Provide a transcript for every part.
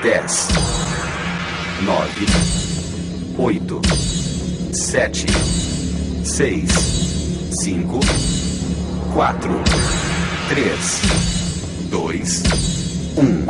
10, 9, 8, 7, 6, 5, 4, 3, 2, 1.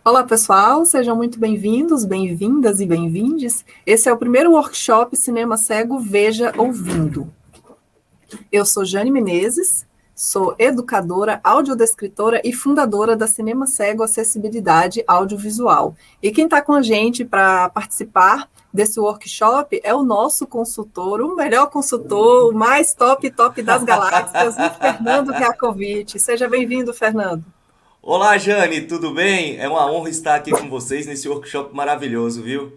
Olá pessoal, sejam muito bem-vindos, bem-vindas e bem-vindes. Esse é o primeiro workshop Cinema Cego Veja Ouvindo. Eu sou Jane Menezes, sou educadora, audiodescritora e fundadora da Cinema Cego Acessibilidade Audiovisual. E quem está com a gente para participar desse workshop é o nosso consultor, o melhor consultor, o mais top das galáxias, o Fernando Rakovic. Seja bem-vindo, Fernando. Olá, Jane, tudo bem? É uma honra estar aqui com vocês nesse workshop maravilhoso, viu?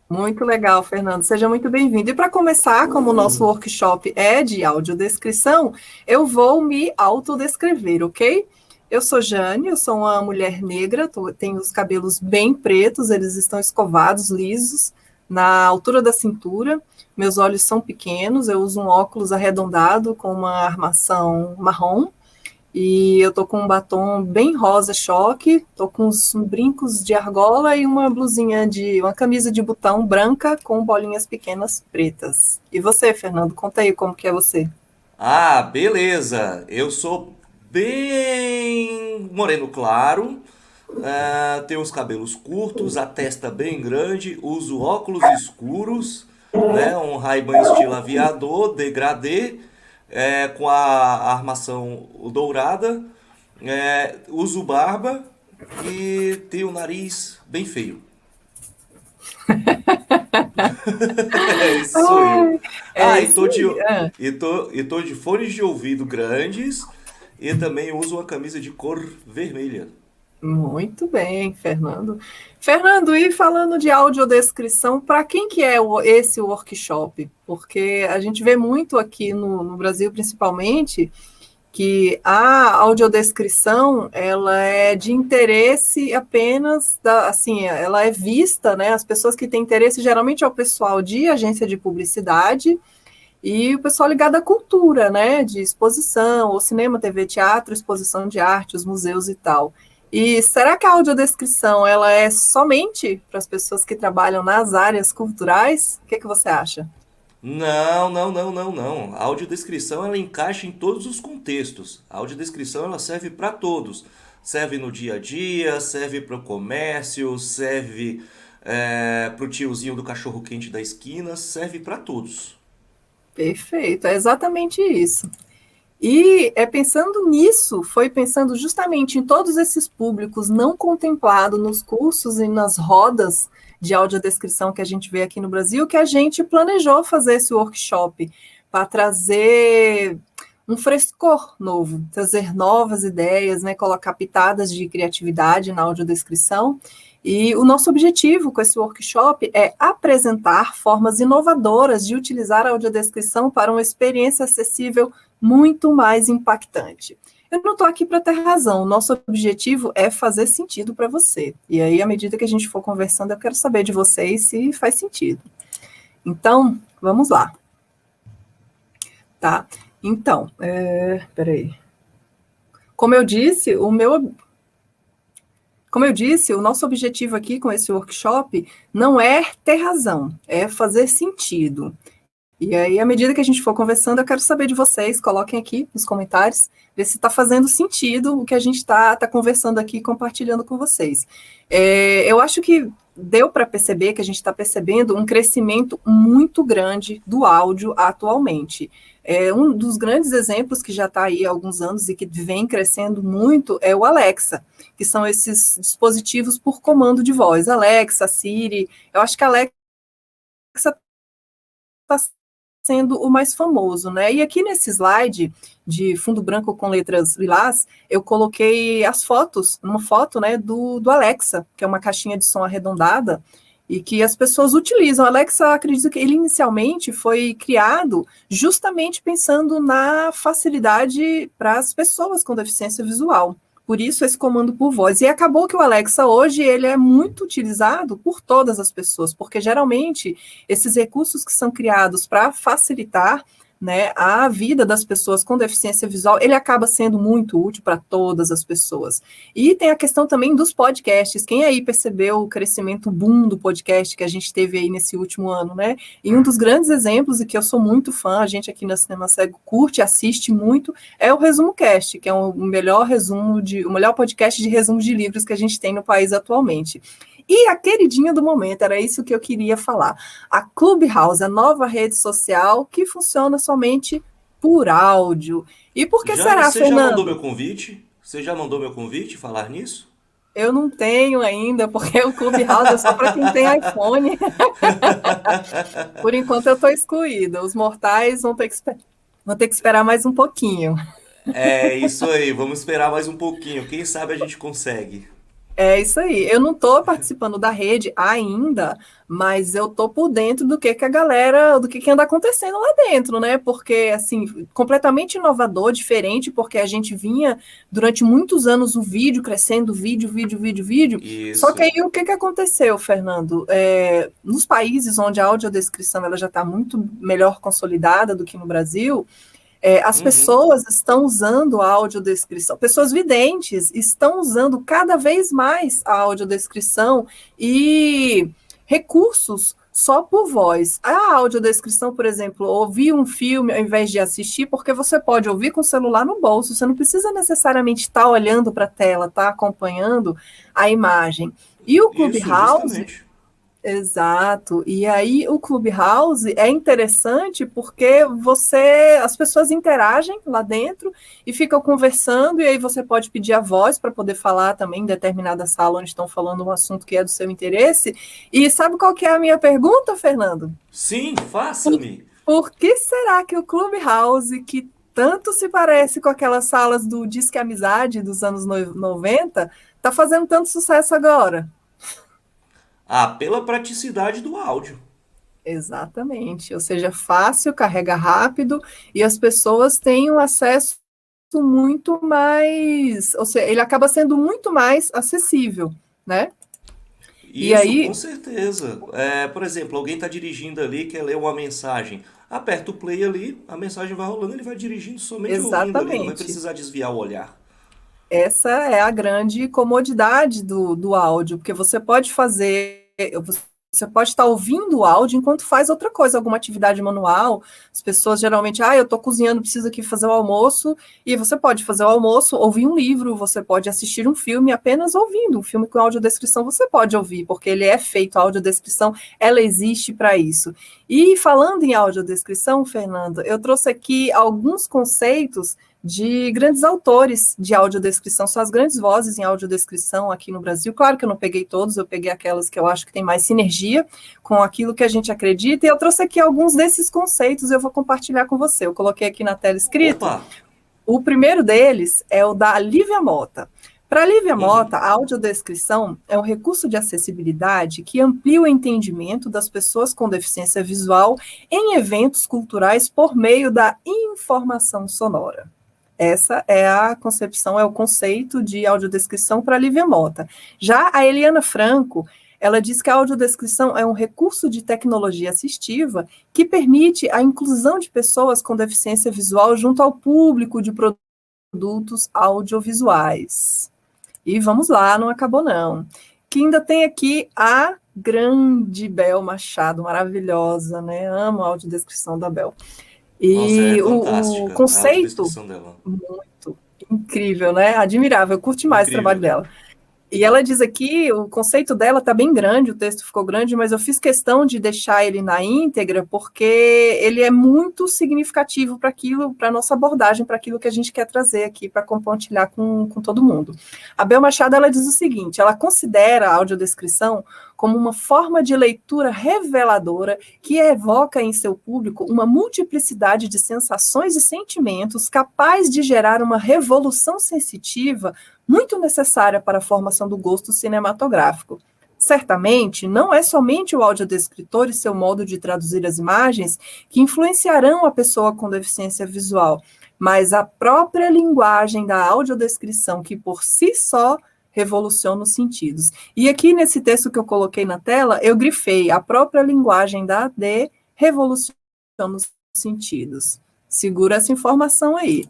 Muito legal, Fernando. Seja muito bem-vindo. E para começar, como o nosso workshop é de audiodescrição, eu vou me autodescrever, ok? Eu sou Jane, eu sou uma mulher negra, tenho os cabelos bem pretos, eles estão escovados, lisos, na altura da cintura. Meus olhos são pequenos, eu uso um óculos arredondado com uma armação marrom. E eu tô com um batom bem rosa choque, tô com uns brincos de argola e uma uma camisa de botão branca com bolinhas pequenas pretas. E você, Fernando, conta aí como que é você. Ah, beleza. Eu sou bem moreno claro, tenho os cabelos curtos, a testa bem grande, uso óculos escuros, né? Um Ray-Ban estilo aviador, degradê, com a armação dourada, uso barba e tenho o nariz bem feio. Esse sou eu. É Ah, e isso tô de, aí. É. e tô de fones de ouvido grandes e também uso uma camisa de cor vermelha. Muito bem, Fernando. Fernando, e falando de audiodescrição, para quem que é esse workshop? Porque a gente vê muito aqui no Brasil, principalmente, que a audiodescrição, ela é de interesse apenas, assim, ela é vista, né, as pessoas que têm interesse geralmente é o pessoal de agência de publicidade e o pessoal ligado à cultura, né, de exposição, ou cinema, TV, teatro, exposição de arte, os museus e tal. E será que a audiodescrição, ela é somente para as pessoas que trabalham nas áreas culturais? O que você acha? Não, não, não, não, não. A audiodescrição ela encaixa em todos os contextos. A audiodescrição ela serve para todos. Serve no dia a dia, serve para o comércio, serve para o tiozinho do cachorro quente da esquina, serve para todos. Perfeito, é exatamente isso. E é pensando nisso, foi pensando justamente em todos esses públicos não contemplados nos cursos e nas rodas de audiodescrição que a gente vê aqui no Brasil, que a gente planejou fazer esse workshop para trazer um frescor novo, trazer novas ideias, né, colocar pitadas de criatividade na audiodescrição. E o nosso objetivo com esse workshop é apresentar formas inovadoras de utilizar a audiodescrição para uma experiência acessível muito mais impactante. Eu não estou aqui para ter razão, o nosso objetivo é fazer sentido para você. E aí, à medida que a gente for conversando, eu quero saber de vocês se faz sentido. Então, vamos lá. Tá? Então, peraí. Como eu disse, o nosso objetivo aqui com esse workshop não é ter razão, é fazer sentido. E aí, à medida que a gente for conversando, eu quero saber de vocês, coloquem aqui nos comentários, ver se está fazendo sentido o que a gente está conversando aqui, compartilhando com vocês. Eu acho que deu para perceber que a gente está percebendo um crescimento muito grande do áudio atualmente. Um dos grandes exemplos que já está aí há alguns anos e que vem crescendo muito é o Alexa, que são esses dispositivos por comando de voz. Alexa, Siri, eu acho que a Alexa está sendo o mais famoso, né? E aqui nesse slide de fundo branco com letras lilás, eu coloquei as fotos, uma foto, né, do Alexa, que é uma caixinha de som arredondada, e que as pessoas utilizam. O Alexa, acredito que ele inicialmente foi criado justamente pensando na facilidade para as pessoas com deficiência visual. Por isso esse comando por voz. E acabou que o Alexa hoje ele é muito utilizado por todas as pessoas, porque geralmente esses recursos que são criados para facilitar, né, a vida das pessoas com deficiência visual, ele acaba sendo muito útil para todas as pessoas. E tem a questão também dos podcasts. Quem aí percebeu o crescimento boom do podcast que a gente teve aí nesse último ano, né? E um dos grandes exemplos, e que eu sou muito fã, a gente aqui na Cinema Cego curte, assiste muito, é o Resumo Cast, que é o melhor o melhor podcast de resumo de livros que a gente tem no país atualmente. E a queridinha do momento, era isso que eu queria falar. A Clubhouse, a nova rede social que funciona somente por áudio. E por que será, Você já Fernando? mandou meu convite? Você já mandou meu convite falar nisso? Eu não tenho ainda, porque o Clubhouse é só para quem tem iPhone. Por enquanto eu estou excluída. Os mortais vão ter que esperar mais um pouquinho. É isso aí, vamos esperar mais um pouquinho. Quem sabe a gente consegue. É isso aí. Eu não estou participando da rede ainda, mas eu estou por dentro do que a galera, do que anda acontecendo lá dentro, né? Porque, assim, completamente inovador, diferente, porque a gente vinha durante muitos anos o vídeo crescendo, vídeo. Só que Isso. aí o que aconteceu, Fernando? Nos países onde a audiodescrição ela já está muito melhor consolidada do que no Brasil, as Uhum. pessoas estão usando a audiodescrição, pessoas videntes estão usando cada vez mais a audiodescrição e recursos só por voz. A audiodescrição, por exemplo, ouvir um filme ao invés de assistir, porque você pode ouvir com o celular no bolso, você não precisa necessariamente estar olhando para a tela, estar acompanhando a imagem. E o Isso, Clubhouse. justamente. Exato. E aí o Clubhouse é interessante porque as pessoas interagem lá dentro e ficam conversando, e aí você pode pedir a voz para poder falar também em determinada sala onde estão falando um assunto que é do seu interesse. E sabe qual que é a minha pergunta, Fernando? Sim, Por, faça-me. por que será que o Clubhouse, que tanto se parece com aquelas salas do Disque Amizade dos anos 90, está fazendo tanto sucesso agora? Ah, pela praticidade do áudio. Exatamente, ou seja, fácil, carrega rápido e as pessoas têm um acesso muito mais, ou seja, ele acaba sendo muito mais acessível, né? E Isso, com aí, certeza. Por exemplo, alguém está dirigindo ali, quer ler uma mensagem. Aperta o play ali, a mensagem vai rolando, ele vai dirigindo somente ouvindo ali, não vai exatamente, precisar desviar o olhar. essa é a grande comodidade do áudio, porque você pode fazer, você pode estar ouvindo o áudio enquanto faz outra coisa, alguma atividade manual. As pessoas geralmente, eu estou cozinhando, preciso aqui fazer o almoço, e você pode fazer o almoço, ouvir um livro, você pode assistir um filme apenas ouvindo. Um filme com audiodescrição você pode ouvir, porque ele é feito, a audiodescrição, ela existe para isso. E falando em audiodescrição, Fernando, eu trouxe aqui alguns conceitos de grandes autores de audiodescrição, são as grandes vozes em audiodescrição aqui no Brasil. Claro que eu não peguei todos, eu peguei aquelas que eu acho que tem mais sinergia com aquilo que a gente acredita, e eu trouxe aqui alguns desses conceitos, eu vou compartilhar com você. Eu coloquei aqui na tela escrito. Opa! O primeiro deles é o da Lívia Mota. Para Lívia Uhum. Mota, a audiodescrição é um recurso de acessibilidade que amplia o entendimento das pessoas com deficiência visual em eventos culturais por meio da informação sonora. Essa é a concepção, é o conceito de audiodescrição para Lívia Mota. Já a Eliana Franco, ela diz que a audiodescrição é um recurso de tecnologia assistiva que permite a inclusão de pessoas com deficiência visual junto ao público de produtos audiovisuais. E vamos lá, não acabou não. Que ainda tem aqui a grande Bel Machado, maravilhosa, né? Amo a audiodescrição da Bel. Nossa, é E o fantástica a conceito, audiodescrição dela. muito incrível, né? Admirável, eu curto mais o trabalho Incrível. dela. E ela diz aqui, o conceito dela está bem grande, o texto ficou grande, mas eu fiz questão de deixar ele na íntegra, porque ele é muito significativo para aquilo, para a nossa abordagem, para aquilo que a gente quer trazer aqui, para compartilhar com todo mundo. A Bel Machado, ela diz o seguinte, ela considera a audiodescrição como uma forma de leitura reveladora que evoca em seu público uma multiplicidade de sensações e sentimentos capaz de gerar uma revolução sensitiva muito necessária para a formação do gosto cinematográfico. Certamente, não é somente o audiodescritor e seu modo de traduzir as imagens que influenciarão a pessoa com deficiência visual, mas a própria linguagem da audiodescrição, que por si só revoluciona os sentidos. E aqui nesse texto que eu coloquei na tela, eu grifei a própria linguagem da AD revoluciona os sentidos. Segura essa informação aí.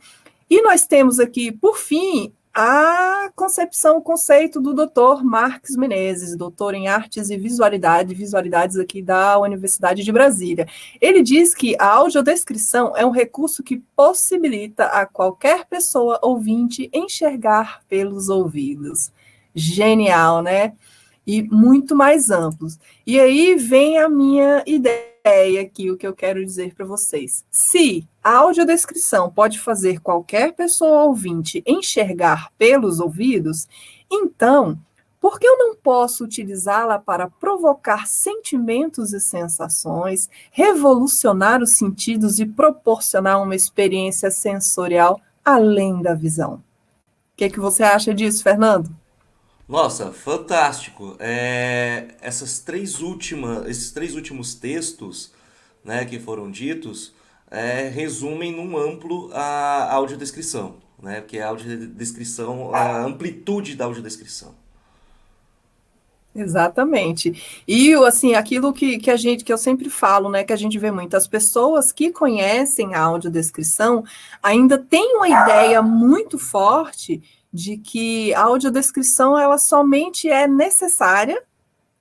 E nós temos aqui, por fim, a concepção, o conceito do Dr. Marques Menezes, doutor em Artes e Visualidades aqui da Universidade de Brasília. Ele diz que a audiodescrição é um recurso que possibilita a qualquer pessoa ouvinte enxergar pelos ouvidos. Genial, né? E muito mais amplos. E aí vem a minha ideia aqui, o que eu quero dizer para vocês. Se a audiodescrição pode fazer qualquer pessoa ouvinte enxergar pelos ouvidos, então, por que eu não posso utilizá-la para provocar sentimentos e sensações, revolucionar os sentidos e proporcionar uma experiência sensorial além da visão? O que você acha disso, Fernando? Nossa, fantástico. Esses três últimos textos, né, que foram ditos, resumem num amplo a audiodescrição, né, porque a audiodescrição, a amplitude da audiodescrição. Exatamente. E assim, aquilo que eu sempre falo, né, que a gente vê muitas pessoas que conhecem a audiodescrição ainda têm uma ideia muito forte de que a audiodescrição ela somente é necessária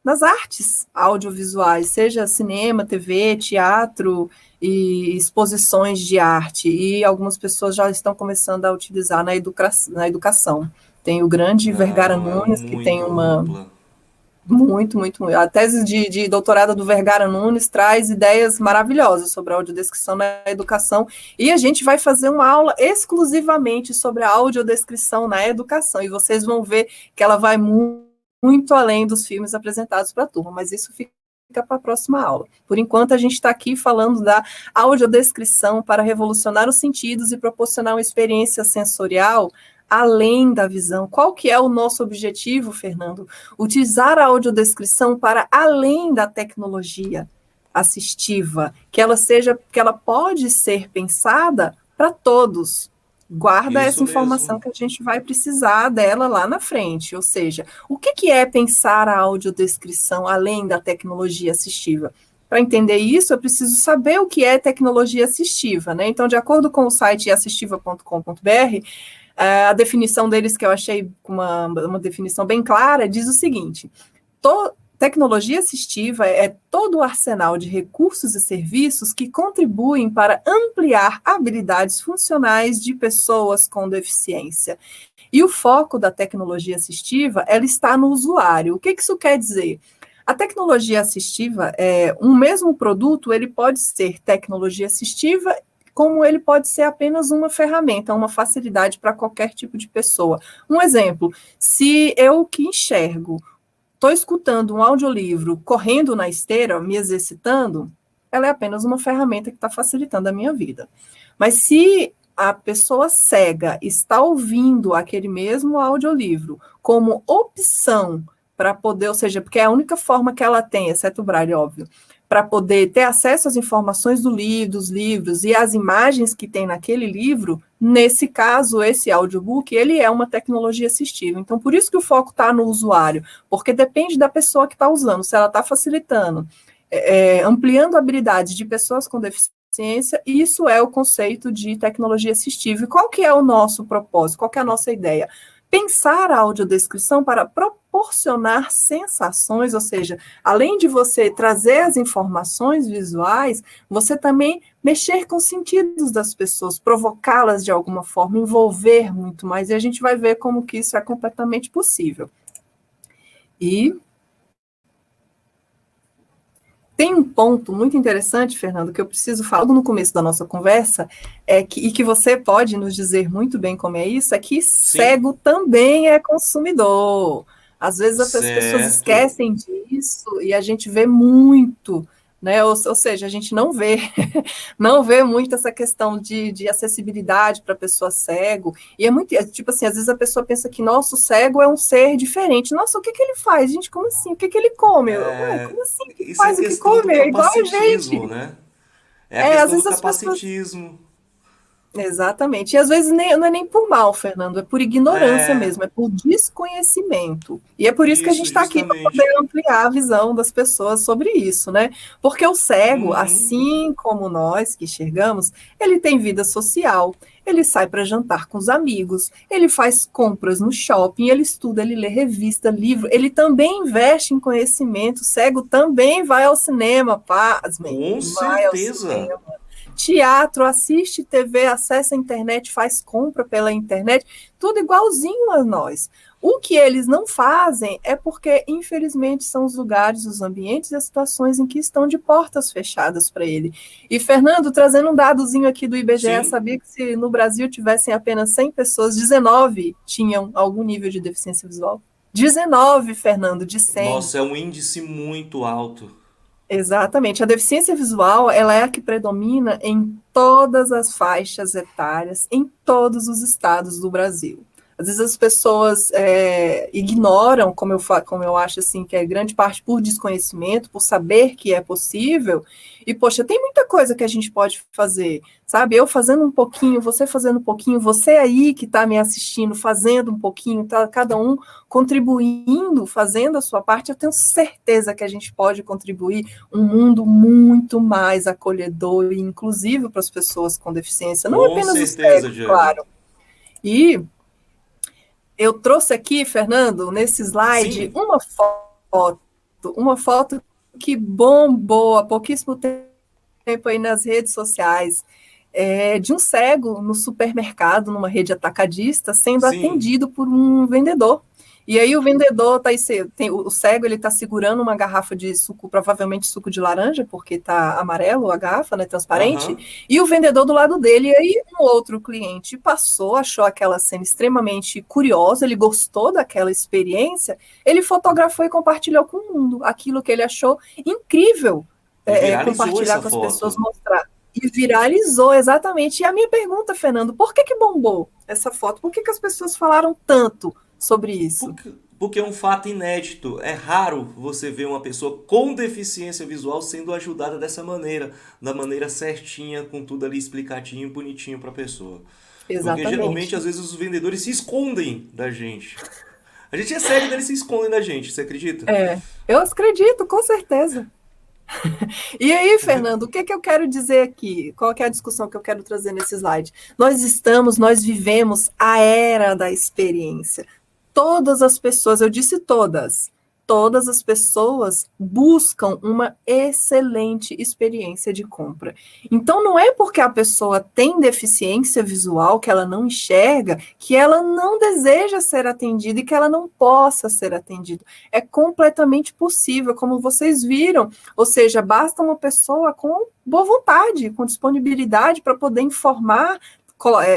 nas artes audiovisuais, seja cinema, TV, teatro e exposições de arte. E algumas pessoas já estão começando a utilizar na educação. Tem o grande Vergara Não, é Nunes, que tem muito uma ampla. muito, muito, muito. A tese de doutorado do Vergara Nunes traz ideias maravilhosas sobre a audiodescrição na educação, e a gente vai fazer uma aula exclusivamente sobre a audiodescrição na educação, e vocês vão ver que ela vai muito além dos filmes apresentados para a turma, mas isso fica para a próxima aula. Por enquanto, a gente está aqui falando da audiodescrição para revolucionar os sentidos e proporcionar uma experiência sensorial além da visão. Qual que é o nosso objetivo, Fernando? Utilizar a audiodescrição para além da tecnologia assistiva, que ela pode ser pensada para todos. Guarda essa Isso informação mesmo. que a gente vai precisar dela lá na frente. Ou seja, o que é pensar a audiodescrição além da tecnologia assistiva? Para entender isso, eu preciso saber o que é tecnologia assistiva, né? Então, de acordo com o site assistiva.com.br, a definição deles, que eu achei uma definição bem clara, diz o seguinte: tecnologia assistiva é todo o arsenal de recursos e serviços que contribuem para ampliar habilidades funcionais de pessoas com deficiência. E o foco da tecnologia assistiva, ela está no usuário. O que isso quer dizer? A tecnologia assistiva, um mesmo produto, ele pode ser tecnologia assistiva, como ele pode ser apenas uma ferramenta, uma facilidade para qualquer tipo de pessoa. Um exemplo, se eu que enxergo, estou escutando um audiolivro correndo na esteira, me exercitando, ela é apenas uma ferramenta que está facilitando a minha vida. Mas se a pessoa cega está ouvindo aquele mesmo audiolivro como opção para poder, ou seja, porque é a única forma que ela tem, exceto o braille, óbvio, para poder ter acesso às informações dos livros e às imagens que tem naquele livro, nesse caso, esse audiobook, ele é uma tecnologia assistiva. Então, por isso que o foco está no usuário, porque depende da pessoa que está usando, se ela está facilitando, ampliando habilidades de pessoas com deficiência, isso é o conceito de tecnologia assistiva. E qual que é o nosso propósito? Qual que é a nossa ideia? Pensar a audiodescrição para proporcionar sensações, ou seja, além de você trazer as informações visuais, você também mexer com os sentidos das pessoas, provocá-las de alguma forma, envolver muito mais, e a gente vai ver como que isso é completamente possível. E tem um ponto muito interessante, Fernando, que eu preciso falar logo no começo da nossa conversa, e que você pode nos dizer muito bem como é isso, é que Sim, cego também é consumidor. Às vezes as pessoas certo. esquecem disso e a gente vê muito, né? Ou seja, a gente não vê, não vê muito essa questão de acessibilidade para a pessoa cego. E é muito, tipo assim, às vezes a pessoa pensa que nosso cego é um ser diferente. Nossa, o que ele faz? Gente, como assim? O que ele come? Ué, como assim? Que Isso é faz o que questão do come? É igual a capacitismo, gente. né? É a questão Às do vezes as pessoas capacitismo. Exatamente. E às vezes não é nem por mal, Fernando, é por ignorância É, mesmo, é por desconhecimento. E é por isso que a gente isso, está aqui para poder justamente. ampliar a visão das pessoas sobre isso, né? Porque o cego, Uhum. assim como nós que enxergamos, ele tem vida social, ele sai para jantar com os amigos, ele faz compras no shopping, ele estuda, ele lê revista, livro, ele também investe em conhecimento, o cego também vai ao cinema, pasmem, Com vai ao certeza. cinema. Teatro, assiste TV, acessa a internet, faz compra pela internet, tudo igualzinho a nós. O que eles não fazem é porque, infelizmente, são os lugares, os ambientes e as situações em que estão de portas fechadas para ele. E, Fernando, trazendo um dadozinho aqui do IBGE, Sim. sabia que se no Brasil tivessem apenas 100 pessoas, 19 tinham algum nível de deficiência visual? 19, Fernando, de 100. Nossa, é um índice muito alto. Exatamente. A deficiência visual, ela é a que predomina em todas as faixas etárias, em todos os estados do Brasil. Às vezes as pessoas ignoram, como eu acho assim, que é grande parte por desconhecimento, por saber que é possível, e, poxa, tem muita coisa que a gente pode fazer, sabe? Eu fazendo um pouquinho, você fazendo um pouquinho, você aí que está me assistindo fazendo um pouquinho, tá, cada um contribuindo, fazendo a sua parte, eu tenho certeza que a gente pode contribuir um mundo muito mais acolhedor e inclusivo para as pessoas com deficiência, não Com apenas os certeza, cegos, Jane. claro. E eu trouxe aqui, Fernando, nesse slide, Sim, uma foto que bombou há pouquíssimo tempo aí nas redes sociais, de um cego no supermercado, numa rede atacadista, sendo sim. atendido por um vendedor. E aí o vendedor tá aí, o cego, ele está segurando uma garrafa de suco, provavelmente suco de laranja, porque está amarelo a garrafa, né, transparente, Aham. e o vendedor do lado dele. E aí um outro cliente passou, achou aquela cena extremamente curiosa, ele gostou daquela experiência, ele fotografou e compartilhou com o mundo aquilo que ele achou incrível, E viralizou compartilhar essa com as pessoas, foto. mostrar. E viralizou, exatamente. E a minha pergunta, Fernando, por que bombou essa foto? Por que as pessoas falaram tanto sobre isso? Porque é um fato inédito. É raro você ver uma pessoa com deficiência visual sendo ajudada dessa maneira, da maneira certinha, com tudo ali explicadinho, bonitinho para a pessoa. Porque geralmente, Exatamente. às vezes, os vendedores se escondem da gente. A gente é cego e eles se escondem da gente, você acredita? Eu acredito, com certeza. E aí, Fernando, o que eu quero dizer aqui? Qual que é a discussão que eu quero trazer nesse slide? Nós vivemos a era da experiência. Todas as pessoas, eu disse todas as pessoas buscam uma excelente experiência de compra. Então, não é porque a pessoa tem deficiência visual, que ela não enxerga, que ela não deseja ser atendida e que ela não possa ser atendida. É completamente possível, como vocês viram. Ou seja, basta uma pessoa com boa vontade, com disponibilidade para poder informar,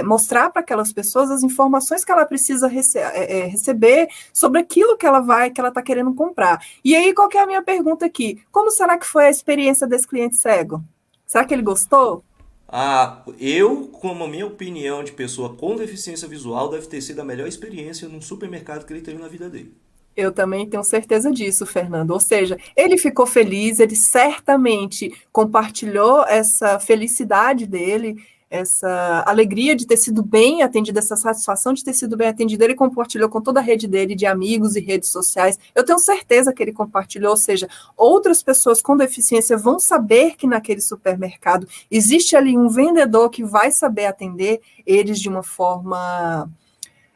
mostrar para aquelas pessoas as informações que ela precisa receber sobre aquilo que ela está querendo comprar. E aí, qual que é a minha pergunta aqui? Como será que foi a experiência desse cliente cego? Será que ele gostou? Ah, eu, como a minha opinião de pessoa com deficiência visual, deve ter sido a melhor experiência num supermercado que ele teve na vida dele. Eu também tenho certeza disso, Fernando. Ou seja, ele ficou feliz, ele certamente compartilhou essa felicidade dele, essa alegria de ter sido bem atendido, essa satisfação de ter sido bem atendido. Ele compartilhou com toda a rede dele de amigos e redes sociais. Eu tenho certeza que ele compartilhou, ou seja, outras pessoas com deficiência vão saber que naquele supermercado existe ali um vendedor que vai saber atender eles de uma forma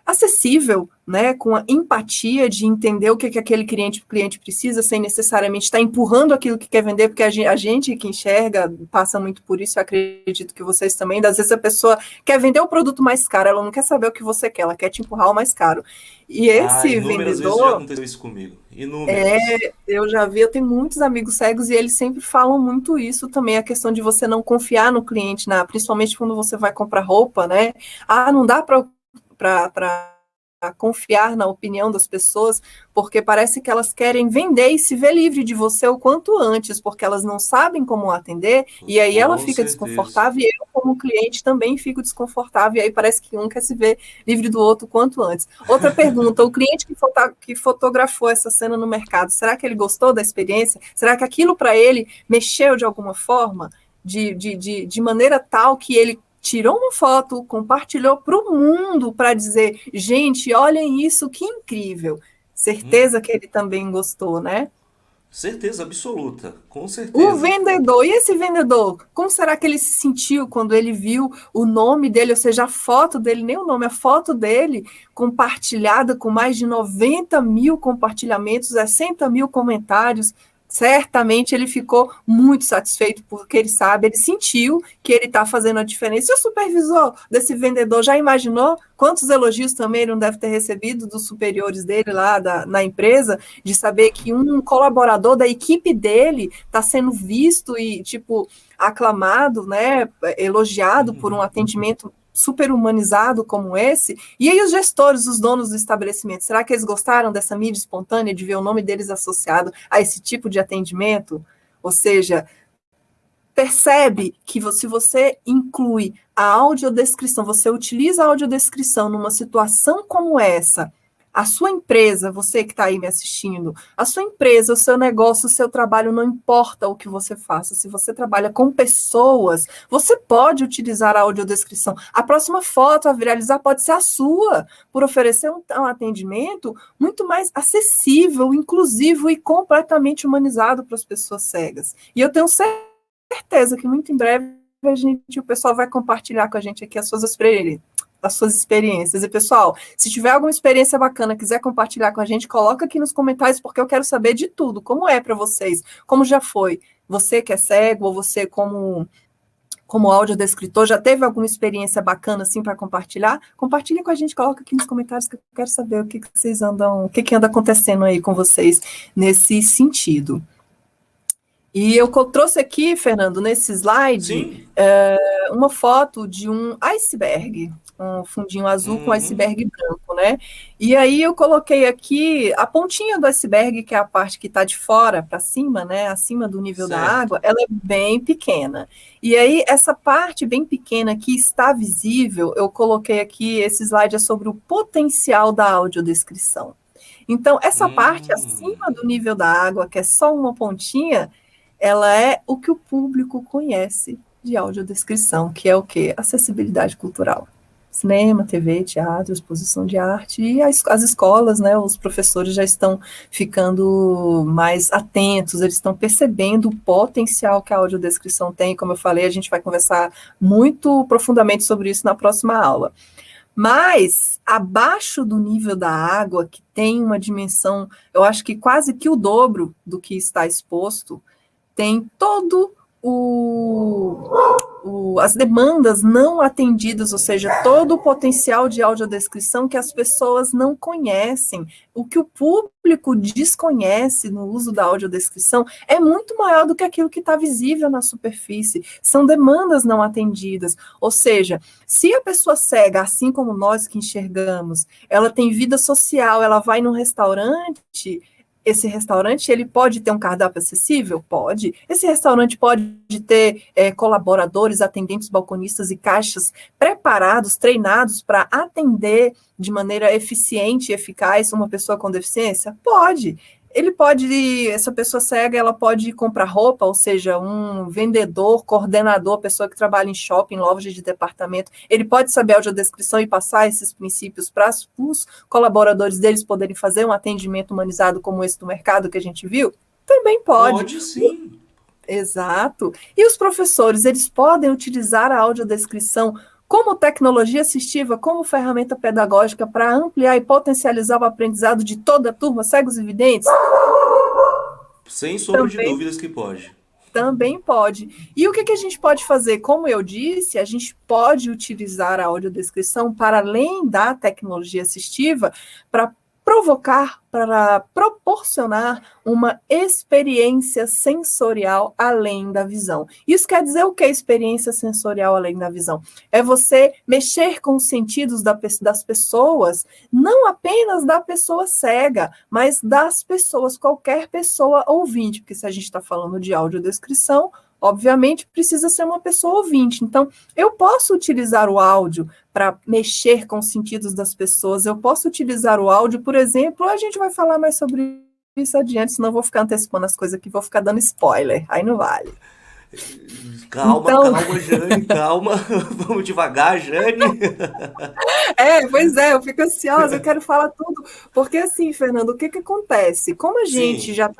acessível, né, com a empatia de entender o que aquele cliente precisa, sem necessariamente estar empurrando aquilo que quer vender, porque a gente que enxerga passa muito por isso, eu acredito que vocês também, às vezes a pessoa quer vender o produto mais caro, ela não quer saber o que você quer, ela quer te empurrar o mais caro. E Ah, esse inúmeras vezes já vendedor, aconteceu isso comigo. Inúmeras. eu já vi, eu tenho muitos amigos cegos e eles sempre falam muito isso também, a questão de você não confiar no cliente, principalmente quando você vai comprar roupa, né? Ah, não dá para confiar na opinião das pessoas, porque parece que elas querem vender e se ver livre de você o quanto antes, porque elas não sabem como atender, e aí ela Com fica certeza. desconfortável, e eu, como cliente, também fico desconfortável, e aí parece que um quer se ver livre do outro o quanto antes. Outra pergunta, o cliente que fotografou essa cena no mercado, será que ele gostou da experiência? Será que aquilo para ele mexeu de alguma forma? De maneira tal que ele tirou uma foto, compartilhou para o mundo para dizer, gente, olhem isso, que incrível. Certeza que ele também gostou, né? Certeza absoluta, com O certeza. vendedor, e esse vendedor, como será que ele se sentiu quando ele viu o nome dele, ou seja, a foto dele, nem o nome, a foto dele compartilhada com mais de 90 mil compartilhamentos, 60 mil comentários? Certamente ele ficou muito satisfeito, porque ele sabe, ele sentiu que ele está fazendo a diferença. E o supervisor desse vendedor já imaginou quantos elogios também ele não deve ter recebido dos superiores dele lá na empresa, de saber que um colaborador da equipe dele está sendo visto e, tipo, aclamado, né, elogiado por um atendimento super humanizado como esse. E aí os gestores, os donos do estabelecimento, será que eles gostaram dessa mídia espontânea, de ver o nome deles associado a esse tipo de atendimento? Ou seja, percebe que se você inclui a audiodescrição, você utiliza a audiodescrição numa situação como essa, a sua empresa, você que está aí me assistindo, a sua empresa, o seu negócio, o seu trabalho, não importa o que você faça, se você trabalha com pessoas, você pode utilizar a audiodescrição. A próxima foto a viralizar pode ser a sua, por oferecer um atendimento muito mais acessível, inclusivo e completamente humanizado para as pessoas cegas. E eu tenho certeza que muito em breve o pessoal vai compartilhar com a gente aqui as suas experiências. E, pessoal, se tiver alguma experiência bacana, quiser compartilhar com a gente, coloca aqui nos comentários, porque eu quero saber de tudo, como é para vocês, como já foi. Você que é cego, ou você como audiodescritor, já teve alguma experiência bacana assim para compartilhar? Compartilha com a gente, coloca aqui nos comentários que eu quero saber o que vocês andam, o que anda acontecendo aí com vocês nesse sentido. E eu trouxe aqui, Fernando, nesse slide, uma foto de um iceberg, um fundinho azul com iceberg branco, né? E aí eu coloquei aqui a pontinha do iceberg, que é a parte que está de fora para cima, né? Acima do nível da água, ela é bem pequena. E aí essa parte bem pequena que está visível, eu coloquei aqui, esse slide é sobre o potencial da audiodescrição. Então, essa parte acima do nível da água, que é só uma pontinha, ela é o que o público conhece de audiodescrição, que é o quê? Acessibilidade cultural. Cinema, TV, teatro, exposição de arte, e as escolas, né, os professores já estão ficando mais atentos, eles estão percebendo o potencial que a audiodescrição tem. Como eu falei, a gente vai conversar muito profundamente sobre isso na próxima aula. Mas, abaixo do nível da água, que tem uma dimensão, eu acho que quase que o dobro do que está exposto, tem todo as demandas não atendidas, ou seja, todo o potencial de audiodescrição que as pessoas não conhecem. O que o público desconhece no uso da audiodescrição é muito maior do que aquilo que está visível na superfície. São demandas não atendidas. Ou seja, se a pessoa cega, assim como nós que enxergamos, ela tem vida social, ela vai num restaurante. Esse restaurante, ele pode ter um cardápio acessível? Pode. Esse restaurante pode ter colaboradores, atendentes, balconistas e caixas preparados, treinados para atender de maneira eficiente e eficaz uma pessoa com deficiência? Pode. Ele pode, essa pessoa cega, ela pode comprar roupa, ou seja, um vendedor, coordenador, pessoa que trabalha em shopping, loja de departamento, ele pode saber a audiodescrição e passar esses princípios para os colaboradores deles poderem fazer um atendimento humanizado como esse do mercado que a gente viu? Também pode. Pode sim. Exato. E os professores, eles podem utilizar a audiodescrição como tecnologia assistiva, como ferramenta pedagógica para ampliar e potencializar o aprendizado de toda a turma, cegos e videntes? Sem sombra de dúvidas que pode. Também pode. E o que a gente pode fazer? Como eu disse, a gente pode utilizar a audiodescrição para além da tecnologia assistiva para proporcionar uma experiência sensorial além da visão. Isso quer dizer o que é experiência sensorial além da visão? É você mexer com os sentidos das pessoas, não apenas da pessoa cega, mas das pessoas, qualquer pessoa ouvinte, porque se a gente está falando de audiodescrição, obviamente precisa ser uma pessoa ouvinte. Então, eu posso utilizar o áudio para mexer com os sentidos das pessoas, eu posso utilizar o áudio, por exemplo, a gente vai falar mais sobre isso adiante, senão eu vou ficar antecipando as coisas aqui, vou ficar dando spoiler, aí não vale. Calma, Então, calma, Jane, calma. Vamos devagar, Jane. pois é, eu fico ansiosa, eu quero falar tudo, porque assim, Fernando, o que que acontece? Como a gente Sim, já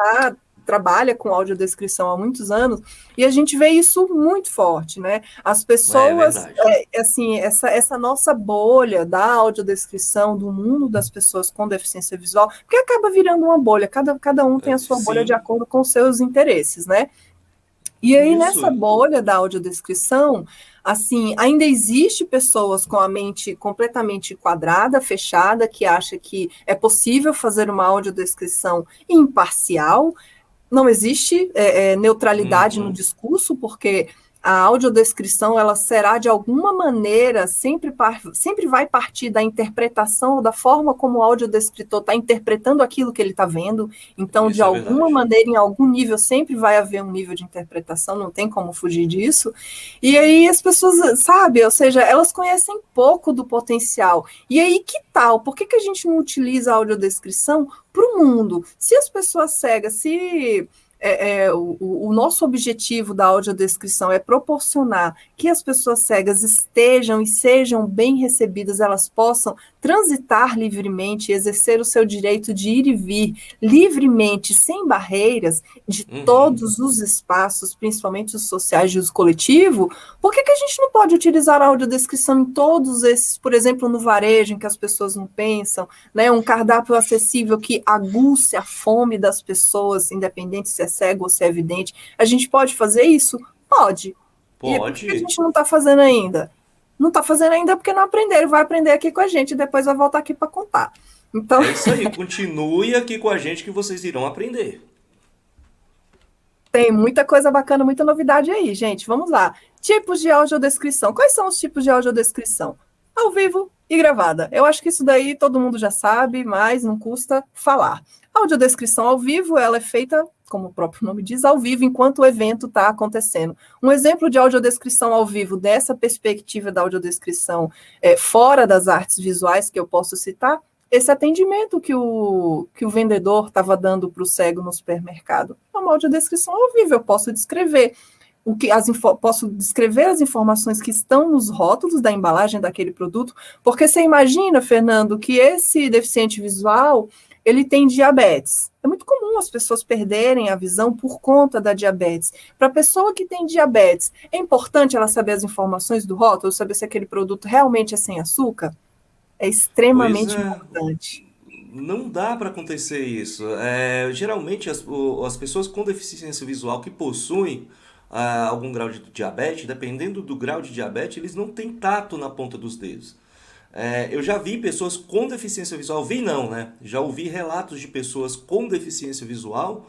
trabalha com audiodescrição há muitos anos, e a gente vê isso muito forte, né? As é pessoas, verdade. assim, essa nossa bolha da audiodescrição, do mundo das pessoas com deficiência visual, porque acaba virando uma bolha, cada um tem a sua bolha de Sim, acordo com os seus interesses, né? E aí, isso. nessa bolha da audiodescrição, assim, ainda existe pessoas com a mente completamente quadrada, fechada, que acha que é possível fazer uma audiodescrição imparcial. Não existe neutralidade no Uhum. discurso, porque a audiodescrição ela será de alguma maneira sempre vai partir da interpretação, da forma como o audiodescritor está interpretando aquilo que ele está vendo. Então, de Isso é alguma verdade. maneira, em algum nível, sempre vai haver um nível de interpretação, não tem como fugir disso. E aí as pessoas, sabe, ou seja, elas conhecem pouco do potencial. E aí, que tal? Por que a gente não utiliza a audiodescrição para o mundo? Se as pessoas cegas, se o nosso objetivo da audiodescrição é proporcionar que as pessoas cegas estejam e sejam bem recebidas, elas possam transitar livremente, exercer o seu direito de ir e vir livremente, sem barreiras, de Uhum. todos os espaços, principalmente os sociais e os coletivos, por que a gente não pode utilizar a audiodescrição em todos esses, por exemplo, no varejo, em que as pessoas não pensam, né, um cardápio acessível que aguce a fome das pessoas, independente se é cego ou se é evidente. A gente pode fazer isso? Pode. E por que a Pode. gente não está fazendo ainda? Não está fazendo ainda porque não aprenderam. Vai aprender aqui com a gente e depois vai voltar aqui para contar. Então, É isso aí. Continue aqui com a gente que vocês irão aprender. tem muita coisa bacana, muita novidade aí, gente. Vamos lá. Tipos de audiodescrição. Quais são os tipos de audiodescrição? Ao vivo e gravada. Eu acho que isso daí todo mundo já sabe, mas não custa falar. A audiodescrição ao vivo, ela é feita, como o próprio nome diz, ao vivo, enquanto o evento está acontecendo. Um exemplo de audiodescrição ao vivo, dessa perspectiva da audiodescrição fora das artes visuais, que eu posso citar, esse atendimento que o vendedor estava dando para o cego no supermercado. É uma audiodescrição ao vivo, eu posso descrever posso descrever as informações que estão nos rótulos da embalagem daquele produto, porque você imagina, Fernando, que esse deficiente visual, ele tem diabetes. É muito comum as pessoas perderem a visão por conta da diabetes. Para a pessoa que tem diabetes, é importante ela saber as informações do rótulo, saber se aquele produto realmente é sem açúcar? É Pois extremamente é. importante. Não dá para acontecer isso. Geralmente as pessoas com deficiência visual que possuem algum grau de diabetes, dependendo do grau de diabetes, eles não têm tato na ponta dos dedos. Eu já vi pessoas com deficiência visual, vi não, né? Já ouvi relatos de pessoas com deficiência visual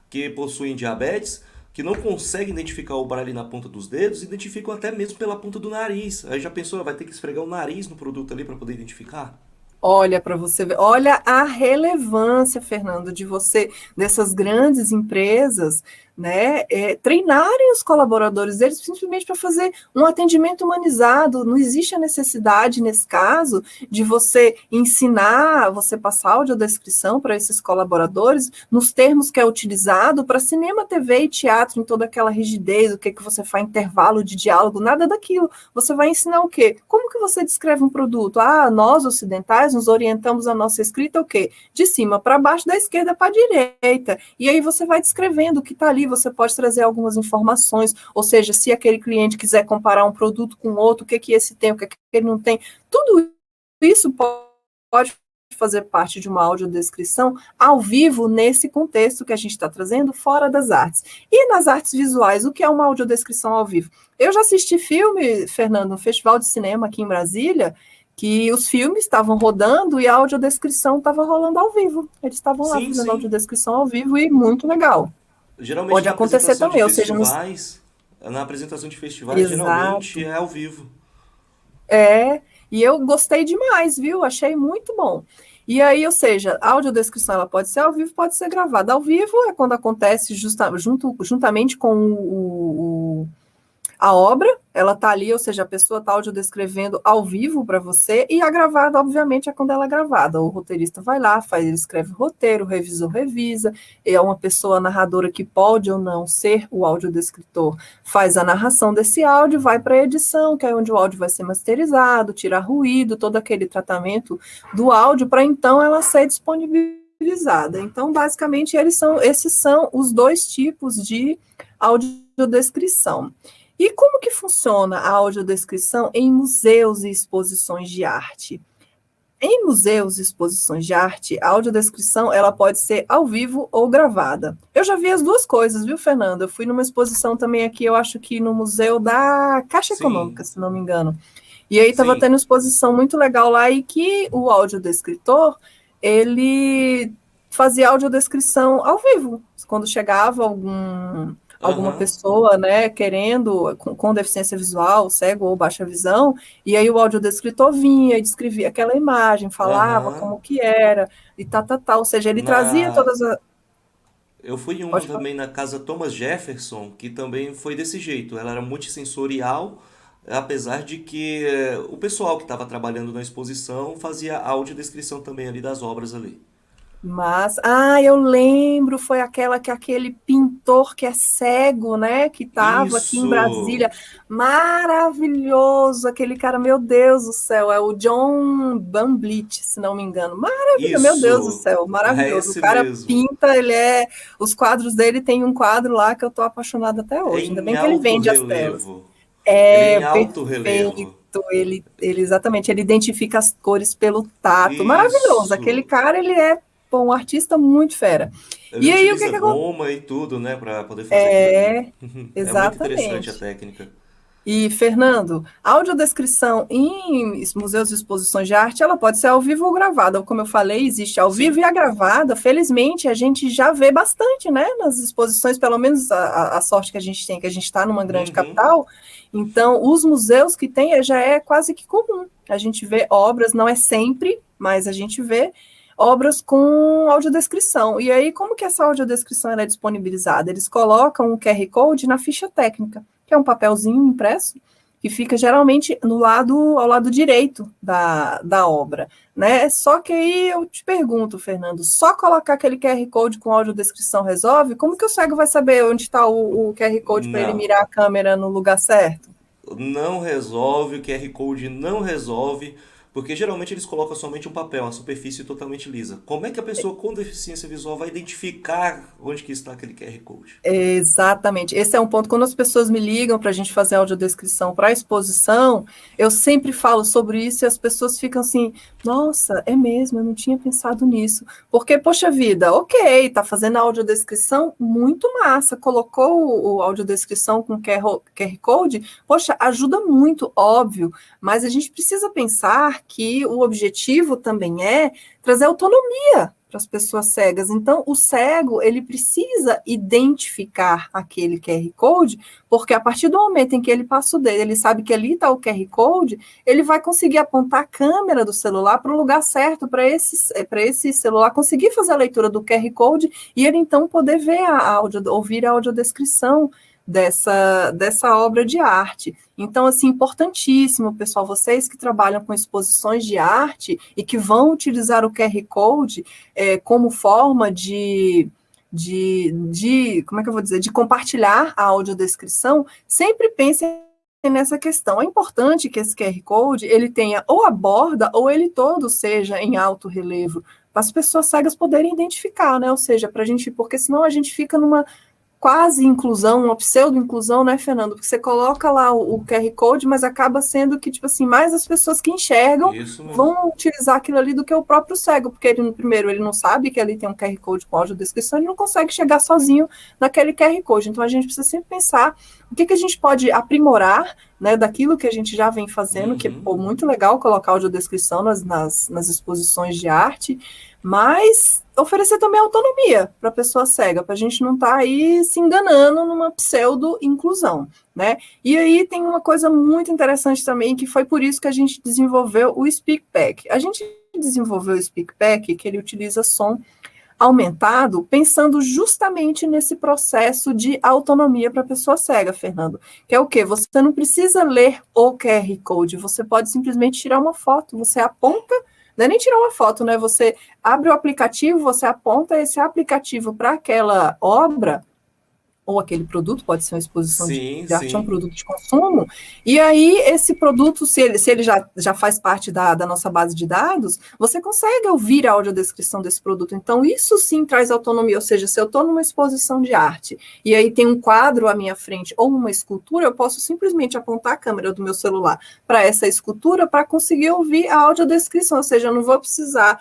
que possuem diabetes, que não conseguem identificar o braille na ponta dos dedos, identificam até mesmo pela ponta do nariz. Aí já pensou, vai ter que esfregar o nariz no produto ali para poder identificar? Olha para você ver, olha a relevância, Fernando, de você, dessas grandes empresas, né, treinarem os colaboradores deles simplesmente para fazer um atendimento humanizado. Não existe a necessidade, nesse caso, de você ensinar, você passar audiodescrição para esses colaboradores nos termos que é utilizado para cinema, TV e teatro, em toda aquela rigidez, o que você faz, intervalo de diálogo, nada daquilo. Você vai ensinar o quê? Como que você descreve um produto? Nós, ocidentais, nos orientamos a nossa escrita o quê? De cima para baixo, da esquerda para a direita. E aí você vai descrevendo o que está ali, você pode trazer algumas informações, ou seja, se aquele cliente quiser comparar um produto com outro, o que esse tem, o que ele não tem, tudo isso pode fazer parte de uma audiodescrição ao vivo nesse contexto que a gente está trazendo fora das artes. E nas artes visuais, o que é uma audiodescrição ao vivo? Eu já assisti filme, Fernando, no Festival de Cinema aqui em Brasília, que os filmes estavam rodando e a audiodescrição estava rolando ao vivo. Eles estavam lá Sim, fazendo sim. audiodescrição ao vivo e muito legal. Geralmente Pode na acontecer apresentação de também, ou seja, festivais, na apresentação de festivais, geralmente exato. é ao vivo. E eu gostei demais, viu? Achei muito bom. E aí, ou seja, a audiodescrição ela pode ser ao vivo, pode ser gravada. Ao vivo é quando acontece juntamente com a obra, ela está ali, ou seja, a pessoa está audiodescrevendo ao vivo para você, e a gravada, obviamente, é quando ela é gravada. O roteirista vai lá, ele escreve o roteiro, o revisor revisa, é uma pessoa narradora que pode ou não ser o audiodescritor, faz a narração desse áudio, vai para a edição, que é onde o áudio vai ser masterizado, tira ruído, todo aquele tratamento do áudio, para então ela ser disponibilizada. Então, basicamente, esses são os dois tipos de audiodescrição. E como que funciona a audiodescrição em museus e exposições de arte? Em museus e exposições de arte, a audiodescrição ela pode ser ao vivo ou gravada. Eu já vi as duas coisas, viu, Fernando? Eu fui numa exposição também aqui, eu acho que no Museu da Caixa Econômica, se não me engano. E aí estava tendo exposição muito legal lá, e que o audiodescritor, ele fazia audiodescrição ao vivo. Quando chegava alguma pessoa, né, querendo, com deficiência visual, cego ou baixa visão, e aí o audiodescritor vinha e descrevia aquela imagem, falava como que era, e tal, ou seja, ele trazia todas as... Eu fui em uma também na Casa Thomas Jefferson, que também foi desse jeito, ela era multissensorial, apesar de que o pessoal que estava trabalhando na exposição fazia audiodescrição também ali das obras ali. Mas, eu lembro, foi aquela que aquele pintor que é cego, né, que estava aqui em Brasília, maravilhoso, aquele cara, meu Deus do céu, é o John Bamblitt, se não me engano, maravilhoso, meu Deus do céu, maravilhoso, o cara mesmo. Pinta, os quadros dele, tem um quadro lá que eu tô apaixonada até hoje, ainda bem que ele vende as telas. Ele em alto relevo. Ele exatamente, ele identifica as cores pelo tato, maravilhoso, aquele cara, ele é um artista muito fera. Ele utiliza goma e tudo, né, para poder fazer aquilo. Exatamente. É muito interessante a técnica. E, Fernando, a audiodescrição em museus e exposições de arte, ela pode ser ao vivo ou gravada. Como eu falei, existe ao vivo e a gravada. Felizmente, a gente já vê bastante, né, nas exposições, pelo menos a sorte que a gente tem, que a gente está numa grande capital. Então, os museus que tem, já é quase que comum. A gente vê obras, não é sempre, mas a gente vê obras com audiodescrição. E aí, como que essa audiodescrição é disponibilizada? Eles colocam um QR Code na ficha técnica, que é um papelzinho impresso, que fica geralmente ao lado direito da obra, né? Só que aí eu te pergunto, Fernando, só colocar aquele QR Code com audiodescrição resolve? Como que o cego vai saber onde está o QR Code para ele mirar a câmera no lugar certo? Não resolve, o QR Code não resolve, porque geralmente eles colocam somente um papel, uma superfície totalmente lisa. Como é que a pessoa com deficiência visual vai identificar onde que está aquele QR Code? Exatamente. Esse é um ponto. Quando as pessoas me ligam para a gente fazer audiodescrição para a exposição, eu sempre falo sobre isso e as pessoas ficam assim, nossa, é mesmo, eu não tinha pensado nisso. Porque, poxa vida, ok, tá fazendo a audiodescrição, muito massa, colocou o audiodescrição com QR Code, poxa, ajuda muito, óbvio, mas a gente precisa pensar que o objetivo também é trazer autonomia para as pessoas cegas. Então, o cego, ele precisa identificar aquele QR Code, porque a partir do momento em que ele passa o dedo, ele sabe que ali está o QR Code, ele vai conseguir apontar a câmera do celular para o lugar certo, para esse celular conseguir fazer a leitura do QR Code e ele então poder ver ouvir a audiodescrição dessa obra de arte. Então, assim, importantíssimo, pessoal, vocês que trabalham com exposições de arte e que vão utilizar o QR Code como forma como é que eu vou dizer, de compartilhar a audiodescrição, sempre pensem nessa questão. É importante que esse QR Code, ele tenha ou a borda, ou ele todo seja em alto relevo, para as pessoas cegas poderem identificar, né? Ou seja, porque senão a gente fica numa quase inclusão, uma pseudo-inclusão, né, Fernando? Porque você coloca lá o QR Code, mas acaba sendo que, tipo assim, mais as pessoas que enxergam vão utilizar aquilo ali do que o próprio cego, porque primeiro ele não sabe que ali tem um QR Code com audiodescrição, ele não consegue chegar sozinho naquele QR Code. Então a gente precisa sempre pensar o que a gente pode aprimorar, né, daquilo que a gente já vem fazendo, que é muito legal colocar audiodescrição nas exposições de arte, mas oferecer também autonomia para a pessoa cega, para a gente não estar aí se enganando numa pseudo-inclusão, né? E aí tem uma coisa muito interessante também, que foi por isso que a gente desenvolveu o SpeakPack. A gente desenvolveu o SpeakPack, que ele utiliza som aumentado, pensando justamente nesse processo de autonomia para a pessoa cega, Fernando. Que é o quê? Você não precisa ler o QR Code, você pode simplesmente tirar uma foto, você aponta, não é nem tirar uma foto, né? Você abre o aplicativo, você aponta esse aplicativo para aquela obra, ou aquele produto, pode ser uma exposição Sim, de arte, é um sim. produto de consumo, e aí esse produto, se ele já faz parte da nossa base de dados, você consegue ouvir a audiodescrição desse produto. Então, isso sim traz autonomia, ou seja, se eu estou numa exposição de arte, e aí tem um quadro à minha frente, ou uma escultura, eu posso simplesmente apontar a câmera do meu celular para essa escultura para conseguir ouvir a audiodescrição, ou seja, eu não vou precisar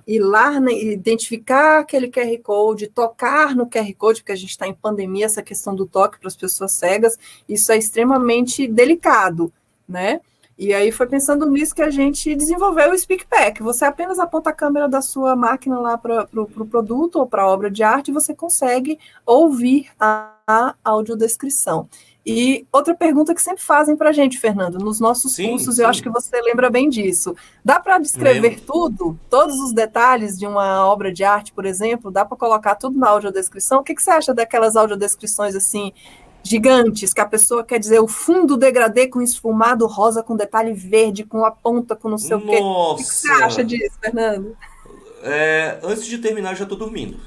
ir lá, né, identificar aquele QR Code, tocar no QR Code, porque a gente está em pandemia, essa questão do toque para as pessoas cegas, isso é extremamente delicado, né? E aí foi pensando nisso que a gente desenvolveu o SpeakPack. Você apenas aponta a câmera da sua máquina lá para o produto ou para a obra de arte e você consegue ouvir a audiodescrição. E outra pergunta que sempre fazem para a gente, Fernando, nos nossos Sim, cursos, eu acho sim. que você lembra bem disso. Dá para descrever Lembro. tudo? Todos os detalhes de uma obra de arte, por exemplo? Dá para colocar tudo na audiodescrição? O que você acha daquelas audiodescrições assim, gigantes, que a pessoa quer dizer o fundo degradê com esfumado rosa, com detalhe verde, com a ponta, com não sei o quê? O que você acha Nossa! disso, Fernando? Antes de terminar, eu já tô dormindo.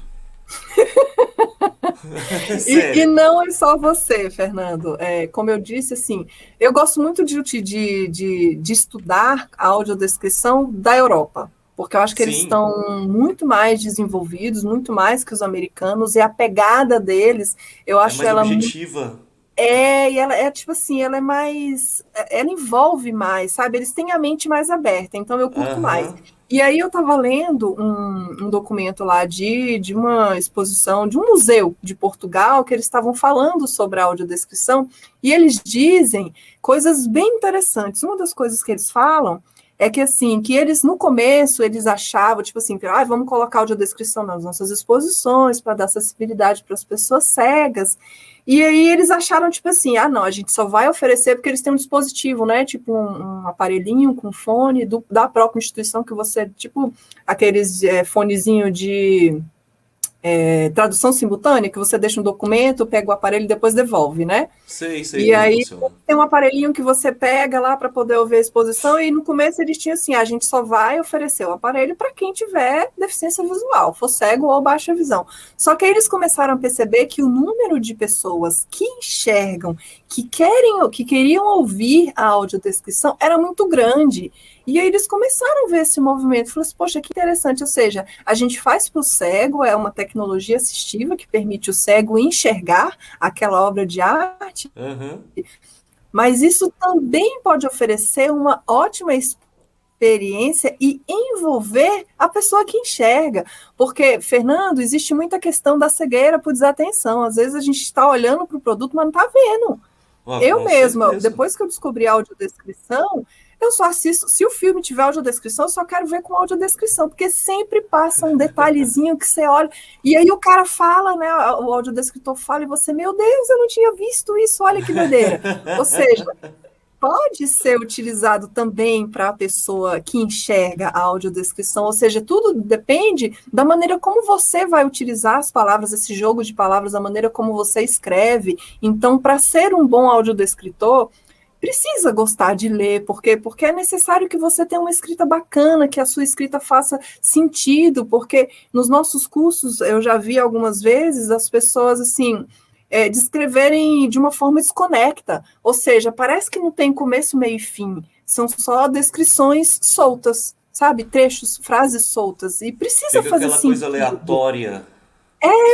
E Sério. não é só você, Fernando. Como eu disse, assim, eu gosto muito de estudar a audiodescrição da Europa, porque eu acho que eles Sim, estão muito mais desenvolvidos, muito mais que os americanos, e a pegada deles, eu é acho mais ela objetiva. e ela é tipo assim, ela é mais, ela envolve mais, sabe? Eles têm a mente mais aberta, então eu curto mais. Aham. E aí eu estava lendo um documento lá de uma exposição, de um museu de Portugal, que eles estavam falando sobre a audiodescrição, e eles dizem coisas bem interessantes. Uma das coisas que eles falam é que assim, que eles no começo eles achavam, tipo assim, vamos colocar audiodescrição nas nossas exposições para dar acessibilidade para as pessoas cegas. E aí eles acharam, tipo assim, não, a gente só vai oferecer porque eles têm um dispositivo, né? Tipo um aparelhinho com fone da própria instituição que você, tipo, aqueles fonezinho de tradução simultânea, que você deixa um documento, pega o aparelho e depois devolve, né? Sei E como aí funciona. tem um aparelhinho que você pega lá para poder ouvir a exposição, e no começo eles tinham assim, a gente só vai oferecer o aparelho para quem tiver deficiência visual, for cego ou baixa visão. Só que aí eles começaram a perceber que o número de pessoas que enxergam, que queriam ouvir a audiodescrição era muito grande. E aí eles começaram a ver esse movimento, falaram assim, poxa, que interessante, ou seja, a gente faz para o cego, é uma tecnologia assistiva que permite o cego enxergar aquela obra de arte, Aham. mas isso também pode oferecer uma ótima experiência e envolver a pessoa que enxerga. Porque, Fernando, existe muita questão da cegueira por desatenção. Às vezes a gente está olhando para o produto, mas não está vendo. Ó, Eu com mesma, certeza. depois que eu descobri a audiodescrição, eu só assisto, se o filme tiver audiodescrição, eu só quero ver com audiodescrição, porque sempre passa um detalhezinho que você olha, e aí o cara fala, né, o audiodescritor fala, e você, meu Deus, eu não tinha visto isso, olha que doideira. Ou seja, pode ser utilizado também para a pessoa que enxerga a audiodescrição, ou seja, tudo depende da maneira como você vai utilizar as palavras, esse jogo de palavras, da maneira como você escreve. Então, para ser um bom audiodescritor, precisa gostar de ler, porque é necessário que você tenha uma escrita bacana, que a sua escrita faça sentido, porque nos nossos cursos eu já vi algumas vezes as pessoas assim descreverem de uma forma desconecta, ou seja, parece que não tem começo, meio e fim, são só descrições soltas, sabe, trechos, frases soltas, e precisa Fica fazer aquela coisa sentido, aleatória.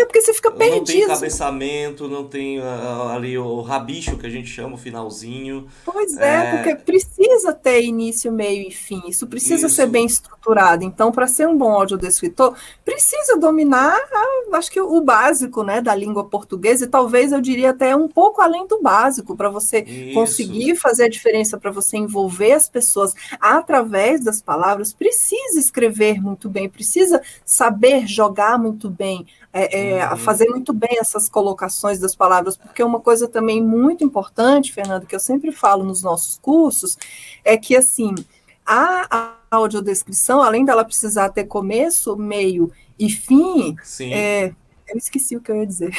porque você fica Não tem perdido. encabeçamento, não tem ali o rabicho que a gente chama, o finalzinho. Pois é, porque É, precisa ter início, meio e fim, isso precisa ser isso. bem estruturado. Então, para ser um bom audiodescritor, precisa dominar, acho que o básico, né, da língua portuguesa, e talvez eu diria até um pouco além do básico, para você Isso. conseguir fazer a diferença, para você envolver as pessoas através das palavras, precisa escrever muito bem, precisa saber jogar muito bem, Uhum. fazer muito bem essas colocações das palavras, porque uma coisa também muito importante, Fernando, que eu sempre falo nos nossos cursos, é que, assim, A audiodescrição, além dela precisar ter começo, meio e fim, Sim. eu esqueci o que eu ia dizer.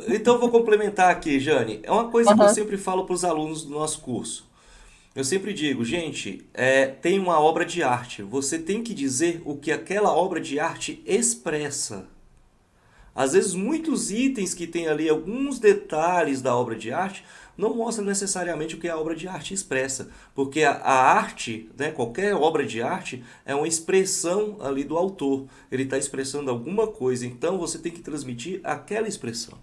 Então, eu vou complementar aqui, Jane. É uma coisa que eu Aham. sempre falo para os alunos do nosso curso. Eu sempre digo, gente, tem uma obra de arte. Você tem que dizer o que aquela obra de arte expressa. Às vezes, muitos itens que tem ali, alguns detalhes da obra de arte, não mostram necessariamente o que a obra de arte expressa. Porque a arte, né, qualquer obra de arte, é uma expressão ali do autor. Ele está expressando alguma coisa, então você tem que transmitir aquela expressão.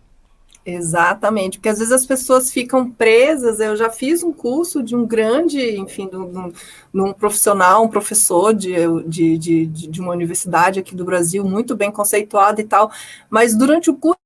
Exatamente, porque às vezes as pessoas ficam presas. Eu já fiz um curso de um grande, enfim, de um profissional, um professor de uma universidade aqui do Brasil, muito bem conceituado e tal, mas durante o curso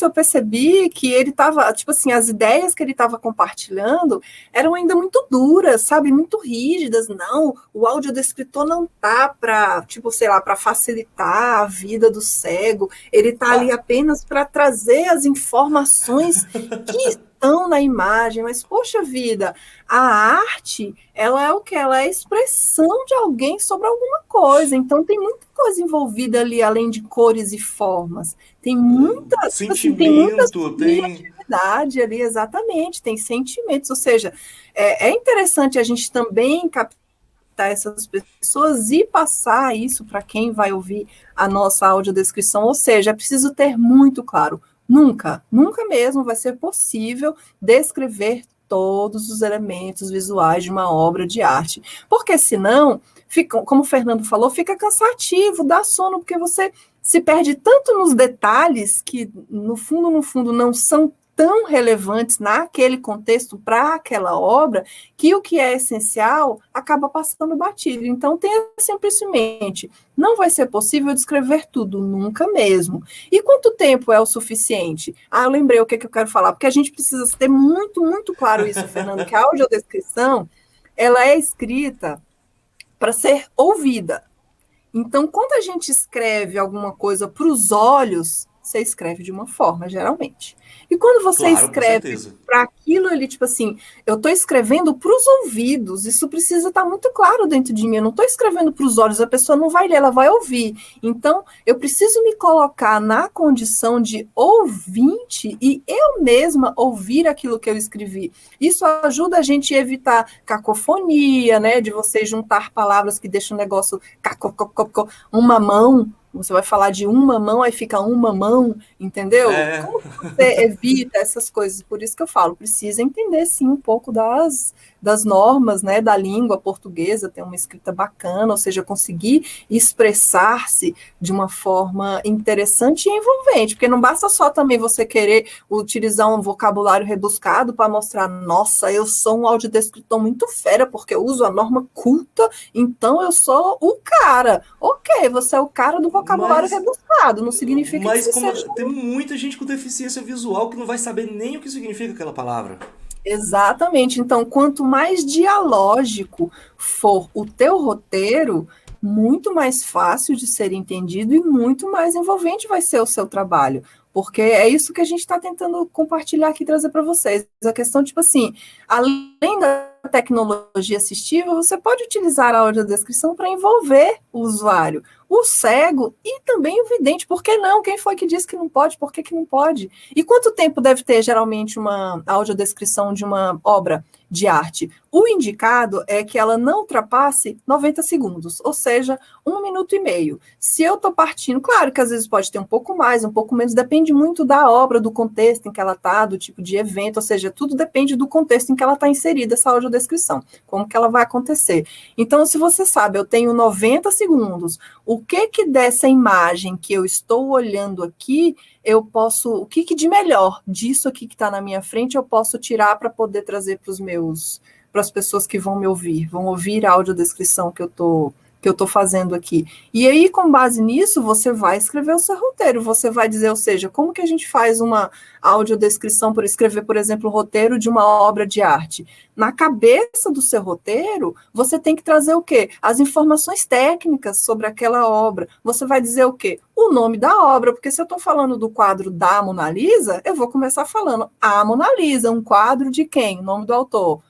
eu percebi que ele estava, tipo assim, as ideias que ele estava compartilhando eram ainda muito duras, sabe, muito rígidas. Não, o audiodescritor não tá para, tipo, sei lá, para facilitar a vida do cego, ele está ali Ah, apenas para trazer as informações que estão na imagem. Mas, poxa vida, a arte, ela é o que? Ela é a expressão de alguém sobre alguma coisa. Então, tem muita coisa envolvida ali, além de cores e formas. Tem muita, tipo assim, tem muita sentimento, tem. subjetividade ali, exatamente, tem sentimentos. Ou seja, é interessante a gente também captar essas pessoas e passar isso para quem vai ouvir a nossa audiodescrição. Ou seja, é preciso ter muito claro, nunca, nunca mesmo vai ser possível descrever todos os elementos visuais de uma obra de arte, porque senão, fica, como o Fernando falou, fica cansativo, dá sono, porque você se perde tanto nos detalhes que, no fundo, não são tão relevantes naquele contexto para aquela obra, que o que é essencial acaba passando batido. Então, tenha sempre isso em mente. Não vai ser possível descrever tudo, nunca mesmo. E quanto tempo é o suficiente? Ah, eu lembrei o que eu quero falar, porque a gente precisa ter muito, muito claro isso, Fernando, que a audiodescrição, ela é escrita para ser ouvida. Então, quando a gente escreve alguma coisa para os olhos, você escreve de uma forma, geralmente. E quando você Claro, com escreve certeza. para aquilo ali, tipo assim, eu estou escrevendo para os ouvidos, isso precisa estar muito claro dentro de mim. Eu não estou escrevendo para os olhos, a pessoa não vai ler, ela vai ouvir. Então, eu preciso me colocar na condição de ouvinte e eu mesma ouvir aquilo que eu escrevi. Isso ajuda a gente a evitar cacofonia, né? De você juntar palavras que deixam o negócio uma mão, você vai falar de uma mão, aí fica uma mão, entendeu? É. Como que você evita essas coisas? Por isso que eu falo, precisa entender sim um pouco das normas, né, da língua portuguesa, ter uma escrita bacana, ou seja, conseguir expressar-se de uma forma interessante e envolvente, porque não basta só também você querer utilizar um vocabulário rebuscado para mostrar, nossa, eu sou um audiodescritor muito fera, porque eu uso a norma culta, então eu sou o cara. Ok, você é o cara do vocabulário Mas, rebuscado, não significa que mas você como seja. tem muita gente com deficiência visual que não vai saber nem o que significa aquela palavra. Exatamente. Então, quanto mais dialógico for o teu roteiro, muito mais fácil de ser entendido e muito mais envolvente vai ser o seu trabalho. Porque é isso que a gente está tentando compartilhar aqui e trazer para vocês. A questão, tipo assim, além da tecnologia assistiva, você pode utilizar a audiodescrição para envolver o usuário, o cego e também o vidente. Por que não? Quem foi que disse que não pode? Por que não pode? E quanto tempo deve ter, geralmente, uma audiodescrição de uma obra de arte? O indicado é que ela não ultrapasse 90 segundos, ou seja, 1 minuto e meio. Se eu estou partindo, claro que às vezes pode ter um pouco mais, um pouco menos, depende muito da obra, do contexto em que ela está, do tipo de evento, ou seja, tudo depende do contexto em que ela está inserida, essa audiodescrição, como que ela vai acontecer. Então, se você sabe, eu tenho 90 segundos, o que dessa imagem que eu estou olhando aqui, eu posso, o que de melhor disso aqui que está na minha frente, eu posso tirar para poder trazer para as pessoas que vão me ouvir, vão ouvir a audiodescrição que eu estou fazendo aqui. E aí, com base nisso, você vai escrever o seu roteiro, você vai dizer, ou seja, como que a gente faz uma audiodescrição por escrever, por exemplo, o roteiro de uma obra de arte? Na cabeça do seu roteiro, você tem que trazer o quê? As informações técnicas sobre aquela obra. Você vai dizer o quê? O nome da obra, porque se eu estou falando do quadro da Mona Lisa, eu vou começar falando a Mona Lisa, um quadro de quem? O nome do autor.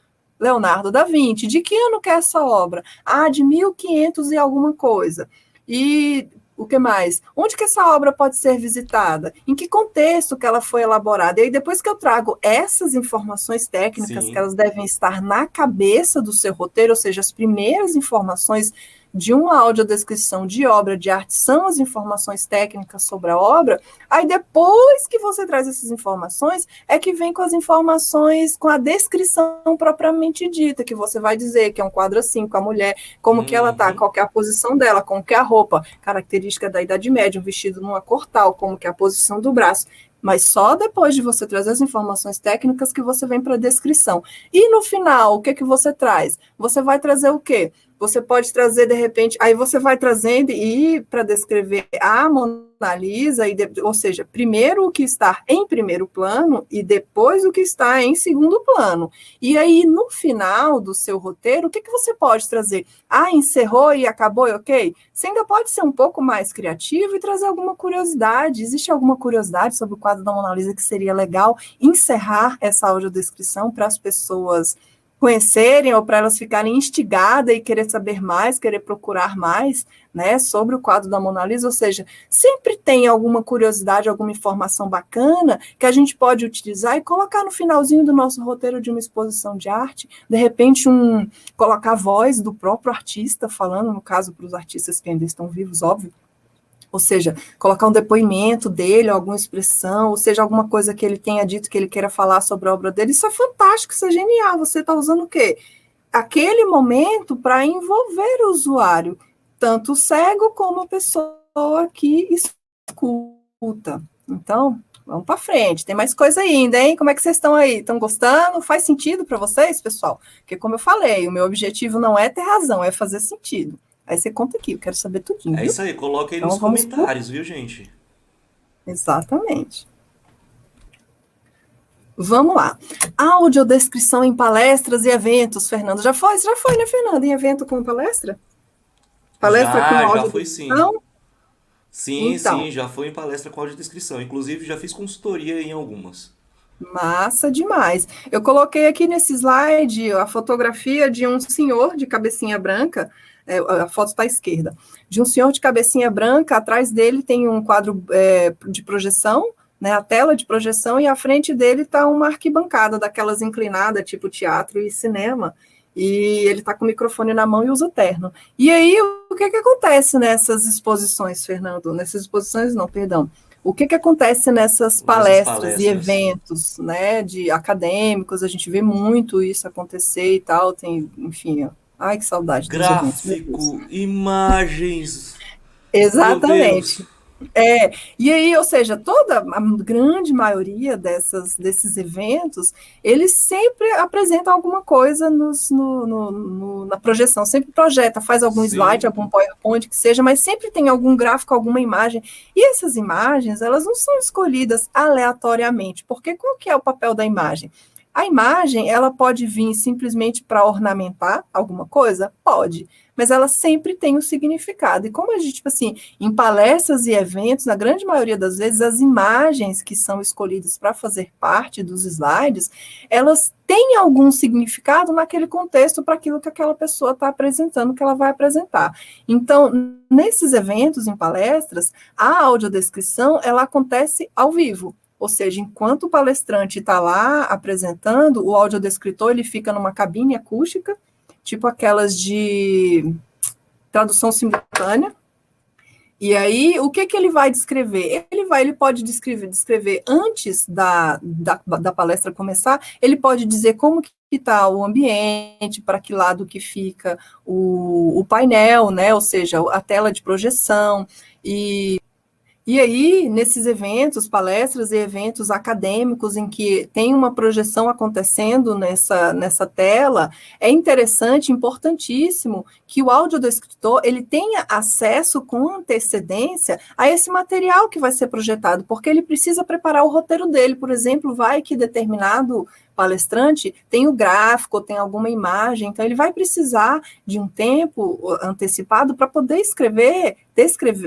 Leonardo da Vinci. De que ano que é essa obra? Ah, de 1500 e alguma coisa. E o que mais? Onde que essa obra pode ser visitada? Em que contexto que ela foi elaborada? E aí, depois que eu trago essas informações técnicas, que Sim. elas devem estar na cabeça do seu roteiro, ou seja, as primeiras informações de uma audiodescrição de obra de arte são as informações técnicas sobre a obra, aí depois que você traz essas informações, é que vem com as informações, com a descrição propriamente dita, que você vai dizer que é um quadro assim, com a mulher, como que ela tá, Uhum. qual que é a posição dela, como que é a roupa, característica da Idade Média, um vestido numa cor tal, como que é a posição do braço, mas só depois de você trazer as informações técnicas que você vem para a descrição. E no final, o que que você traz? Você vai trazer o quê? Você pode trazer, de repente, aí você vai trazendo e para descrever a Mona Lisa, ou seja, primeiro o que está em primeiro plano e depois o que está em segundo plano. E aí, no final do seu roteiro, o que, que você pode trazer? Ah, encerrou e acabou, ok? Você ainda pode ser um pouco mais criativo e trazer alguma curiosidade. Existe alguma curiosidade sobre o quadro da Mona Lisa que seria legal encerrar essa audiodescrição para as pessoas conhecerem ou para elas ficarem instigadas e querer saber mais, querer procurar mais, né, sobre o quadro da Mona Lisa, ou seja, sempre tem alguma curiosidade, alguma informação bacana que a gente pode utilizar e colocar no finalzinho do nosso roteiro de uma exposição de arte, de repente colocar a voz do próprio artista falando, no caso para os artistas que ainda estão vivos, óbvio, ou seja, colocar um depoimento dele, alguma expressão, ou seja, alguma coisa que ele tenha dito que ele queira falar sobre a obra dele, isso é fantástico, isso é genial, você está usando o quê? Aquele momento para envolver o usuário, tanto o cego como a pessoa que escuta. Então, vamos para frente, tem mais coisa ainda, hein? Como é que vocês estão aí? Estão gostando? Faz sentido para vocês, pessoal? Porque, como eu falei, o meu objetivo não é ter razão, é fazer sentido. Aí você conta aqui, eu quero saber tudinho, É viu? isso aí, coloca aí Então, nos vamos por... comentários, viu, gente? Exatamente. Vamos lá. Audiodescrição em palestras e eventos, Fernando. Já foi, né, Fernando? Em evento com palestra? Palestra com Já fui sim. audiodescrição? Sim, Então, sim, já fui em palestra com audiodescrição. Inclusive, já fiz consultoria em algumas. massa demais. Eu coloquei aqui nesse slide a fotografia de um senhor de cabecinha branca, a foto está à esquerda, de um senhor de cabecinha branca, atrás dele tem um quadro de projeção, né, a tela de projeção, e à frente dele está uma arquibancada daquelas inclinadas, tipo teatro e cinema, e ele está com o microfone na mão e usa terno. E aí, o que acontece nessas exposições, Fernando? Nessas exposições, não, perdão. O que acontece nessas Nessas palestras e palestras. eventos, né, de acadêmicos? A gente vê muito isso acontecer e tal, tem, enfim, ó. Ai, que saudade dos eventos, meu Deus. Gráfico, imagens. Meu Deus. Exatamente. E aí, ou seja, toda a grande maioria desses eventos, eles sempre apresentam alguma coisa na projeção, sempre projeta, faz algum slide, Sim. algum PowerPoint que seja, mas sempre tem algum gráfico, alguma imagem. E essas imagens, elas não são escolhidas aleatoriamente, porque qual que é o papel da imagem? A imagem, ela pode vir simplesmente para ornamentar alguma coisa? Pode, mas ela sempre tem um significado. E como a gente, tipo assim, em palestras e eventos, na grande maioria das vezes, as imagens que são escolhidas para fazer parte dos slides, elas têm algum significado naquele contexto para aquilo que aquela pessoa está apresentando, que ela vai apresentar. Então, nesses eventos, em palestras, a audiodescrição, ela acontece ao vivo. Ou seja, enquanto o palestrante está lá apresentando, o audiodescritor ele fica numa cabine acústica, tipo aquelas de tradução simultânea. E aí, o que ele vai descrever? Ele pode descrever antes da palestra começar, ele pode dizer como que está o ambiente, para que lado que fica o painel, né? Ou seja, a tela de projeção, e aí, nesses eventos, palestras e eventos acadêmicos em que tem uma projeção acontecendo nessa tela, é interessante, importantíssimo, que o audiodescritor ele tenha acesso com antecedência a esse material que vai ser projetado, porque ele precisa preparar o roteiro dele. Por exemplo, vai que determinado palestrante tem o gráfico, tem alguma imagem, então ele vai precisar de um tempo antecipado para poder escrever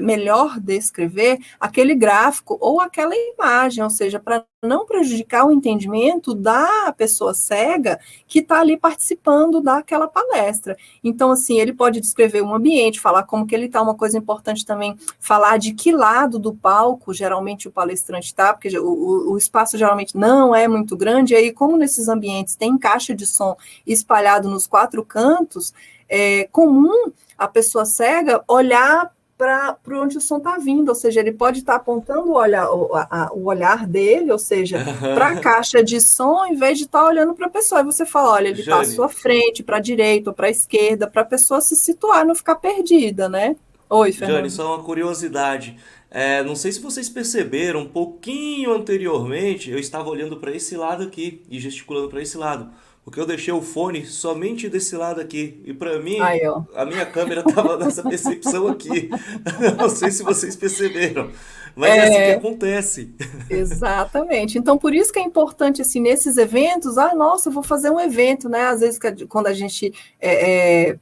melhor descrever aquele gráfico ou aquela imagem, ou seja, para não prejudicar o entendimento da pessoa cega que está ali participando daquela palestra. Então, assim, ele pode descrever um ambiente, falar como que ele está, uma coisa importante também, falar de que lado do palco geralmente o palestrante está, porque o espaço geralmente não é muito grande, e aí como nesses ambientes tem caixa de som espalhado nos 4 cantos, é comum a pessoa cega olhar para onde o som está vindo, ou seja, ele pode estar apontando o olhar dele, ou seja, para a caixa de som, em vez de estar olhando para a pessoa. Aí você fala, olha, ele está à sua frente, para a direita ou para a esquerda, para a pessoa se situar, não ficar perdida, né? Oi, Fernando. Jane, só uma curiosidade. Não sei se vocês perceberam, um pouquinho anteriormente, eu estava olhando para esse lado aqui e gesticulando para esse lado. Porque eu deixei o fone somente desse lado aqui. E para mim, a minha câmera estava nessa percepção aqui. Não sei se vocês perceberam. Mas é assim que acontece. Exatamente. Então, por isso que é importante, assim, nesses eventos, nossa, eu vou fazer um evento, né? Às vezes, quando a gente é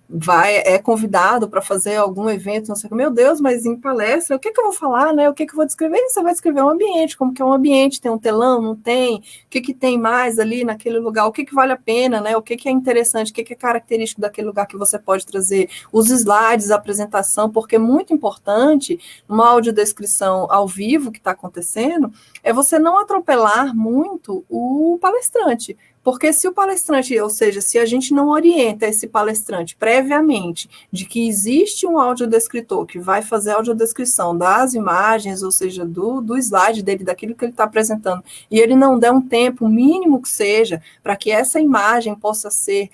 convidado para fazer algum evento, não sei o que, meu Deus, mas em palestra, o que eu vou falar, né? O que eu vou descrever? Você vai descrever um ambiente, como que é um ambiente, tem um telão, não tem? O que tem mais ali naquele lugar? O que vale a pena, né? O que é interessante? O que é característico daquele lugar que você pode trazer? Os slides, a apresentação, porque é muito importante, numa audiodescrição ao vivo que está acontecendo, é você não atropelar muito o palestrante, porque se o palestrante, ou seja, se a gente não orienta esse palestrante previamente de que existe um audiodescritor que vai fazer a audiodescrição das imagens, ou seja, do slide dele, daquilo que ele está apresentando, e ele não der um tempo mínimo que seja para que essa imagem possa ser,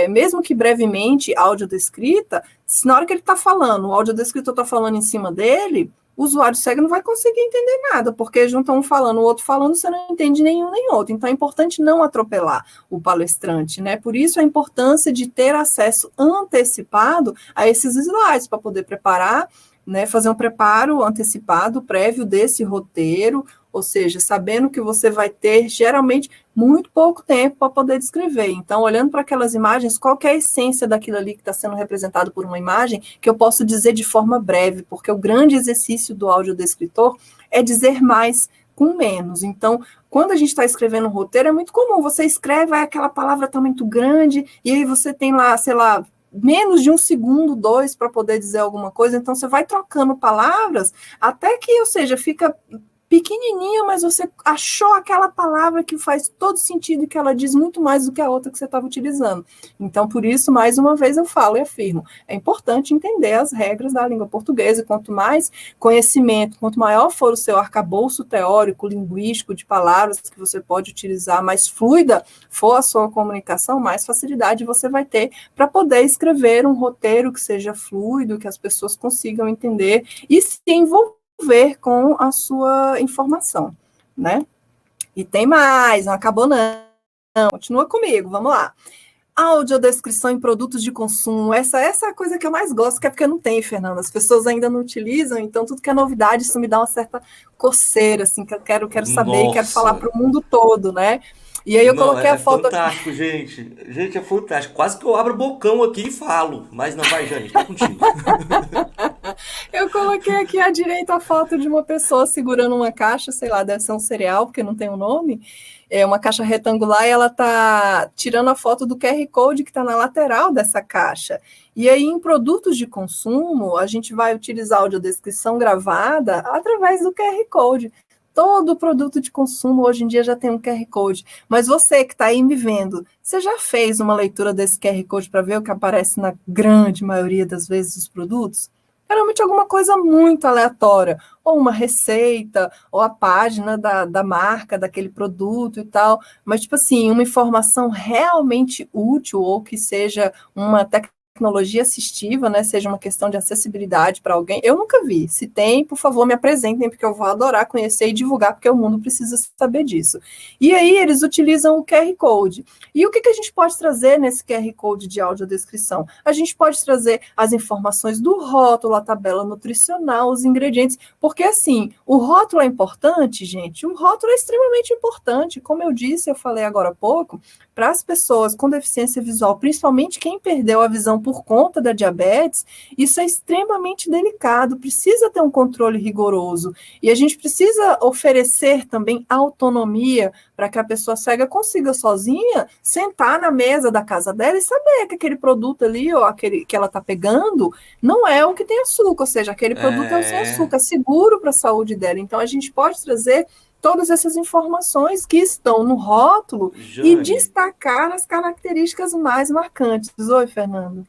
mesmo que brevemente, audiodescrita, se na hora que ele está falando, o audiodescritor está falando em cima dele, o usuário cego não vai conseguir entender nada, porque junto um falando, o outro falando, você não entende nenhum nem outro. Então, é importante não atropelar o palestrante, né? Por isso, a importância de ter acesso antecipado a esses slides, para poder preparar, né, fazer um preparo antecipado, prévio desse roteiro, ou seja, sabendo que você vai ter, geralmente, muito pouco tempo para poder descrever. Então, olhando para aquelas imagens, qual que é a essência daquilo ali que está sendo representado por uma imagem, que eu posso dizer de forma breve, porque o grande exercício do audiodescritor é dizer mais com menos. Então, quando a gente está escrevendo um roteiro, é muito comum, você escreve, aí aquela palavra está muito grande, e aí você tem lá, sei lá, menos de 1 segundo, 2, para poder dizer alguma coisa, então você vai trocando palavras, até que, ou seja, fica pequenininha, mas você achou aquela palavra que faz todo sentido e que ela diz muito mais do que a outra que você estava utilizando. Então, por isso, mais uma vez eu falo e afirmo, é importante entender as regras da língua portuguesa, quanto mais conhecimento, quanto maior for o seu arcabouço teórico, linguístico, de palavras que você pode utilizar, mais fluida for a sua comunicação, mais facilidade você vai ter para poder escrever um roteiro que seja fluido, que as pessoas consigam entender e se envolver com a sua informação, né? E tem mais, não acabou não. Continua comigo, vamos lá. Audiodescrição em produtos de consumo, essa é a coisa que eu mais gosto, que é porque não tem, Fernanda, as pessoas ainda não utilizam, então tudo que é novidade, isso me dá uma certa coceira, assim, que eu quero saber e quero falar para o mundo todo, né? E aí eu coloquei a foto... É fantástico, gente. Gente, é fantástico. Quase que eu abro o bocão aqui e falo. Mas não, vai, Jane, tá contigo. Eu coloquei aqui à direita a foto de uma pessoa segurando uma caixa, sei lá, deve ser um cereal, porque não tem um nome, é uma caixa retangular, e ela está tirando a foto do QR Code que está na lateral dessa caixa. E aí, em produtos de consumo, a gente vai utilizar a audiodescrição gravada através do QR Code. Todo produto de consumo hoje em dia já tem um QR Code, mas você que está aí me vendo, você já fez uma leitura desse QR Code para ver o que aparece na grande maioria das vezes dos produtos? Geralmente alguma coisa muito aleatória, ou uma receita, ou a página da marca, daquele produto e tal, mas tipo assim, uma informação realmente útil, ou que seja uma tecnologia assistiva, né, seja uma questão de acessibilidade para alguém, eu nunca vi. Se tem, por favor, me apresentem, porque eu vou adorar conhecer e divulgar, porque o mundo precisa saber disso. E aí eles utilizam o QR Code. E o que a gente pode trazer nesse QR Code de audiodescrição? A gente pode trazer as informações do rótulo, a tabela nutricional, os ingredientes, porque assim, o rótulo é importante, gente, o rótulo é extremamente importante, como eu disse, eu falei agora há pouco, para as pessoas com deficiência visual, principalmente quem perdeu a visão por por conta da diabetes, isso é extremamente delicado, precisa ter um controle rigoroso. E a gente precisa oferecer também autonomia para que a pessoa cega consiga sozinha sentar na mesa da casa dela e saber que aquele produto ali, ou aquele que ela está pegando, não é o que tem açúcar, ou seja, aquele produto é o sem açúcar, é seguro para a saúde dela. Então, a gente pode trazer todas essas informações que estão no rótulo e Jane, destacar as características mais marcantes. Oi, Fernando.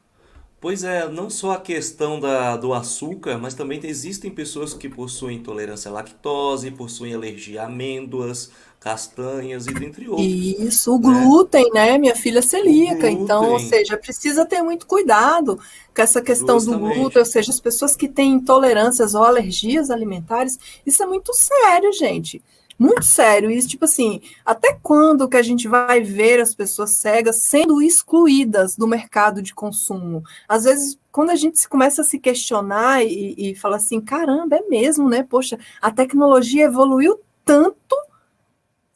pois é, não só a questão do açúcar, mas também existem pessoas que possuem intolerância à lactose, possuem alergia a amêndoas, castanhas e dentre outros, Isso, o né? glúten, né? Minha filha é O celíaca, então, ou glúten, seja, precisa ter muito cuidado com essa questão do glúten, justamente. ou seja, as pessoas que têm intolerâncias ou alergias alimentares, isso é muito sério, gente. Muito sério. Isso, tipo assim, até quando que a gente vai ver as pessoas cegas sendo excluídas do mercado de consumo? Às vezes, quando a gente começa a se questionar e fala assim, caramba, é mesmo, né? Poxa, a tecnologia evoluiu tanto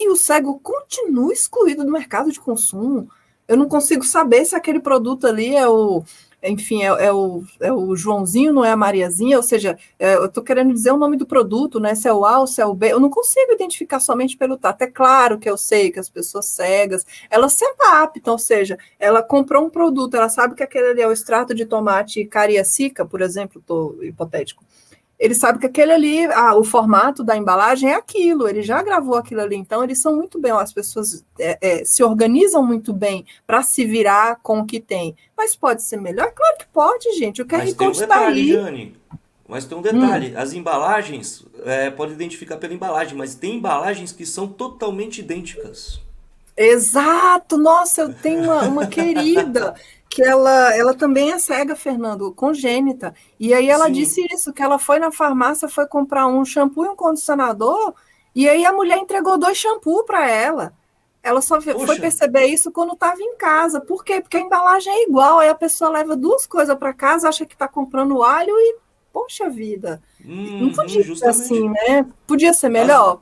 e o cego continua excluído do mercado de consumo. Eu não consigo saber se aquele produto ali é o, enfim, é o Joãozinho, não é a Mariazinha, ou seja, eu estou querendo dizer o nome do produto, né? Se é o A ou se é o B, eu não consigo identificar somente pelo tato. É claro que eu sei que as pessoas cegas, elas se adaptam, ou seja, ela comprou um produto, ela sabe que aquele ali é o extrato de tomate cariacica, por exemplo, estou hipotético. Ele sabe que aquele ali, o formato da embalagem é aquilo, ele já gravou aquilo ali, então eles são muito bem, as pessoas se organizam muito bem para se virar com o que tem. Mas pode ser melhor? Claro que pode, gente. O Mas QR tem um Code está detalhe, aí. Jane. Mas tem um detalhe. As embalagens, pode identificar pela embalagem, mas tem embalagens que são totalmente idênticas. Exato! Nossa, eu tenho uma querida que ela também é cega, Fernando, congênita. E aí ela Sim. disse isso, que ela foi na farmácia, foi comprar um shampoo e um condicionador, e aí a mulher entregou 2 shampoos para ela. Ela só foi Poxa, perceber isso quando estava em casa. Por quê? Porque a embalagem é igual, aí a pessoa leva 2 coisas para casa, acha que está comprando alho e, poxa vida, não podia ser assim, justamente. né? Podia ser Às, melhor?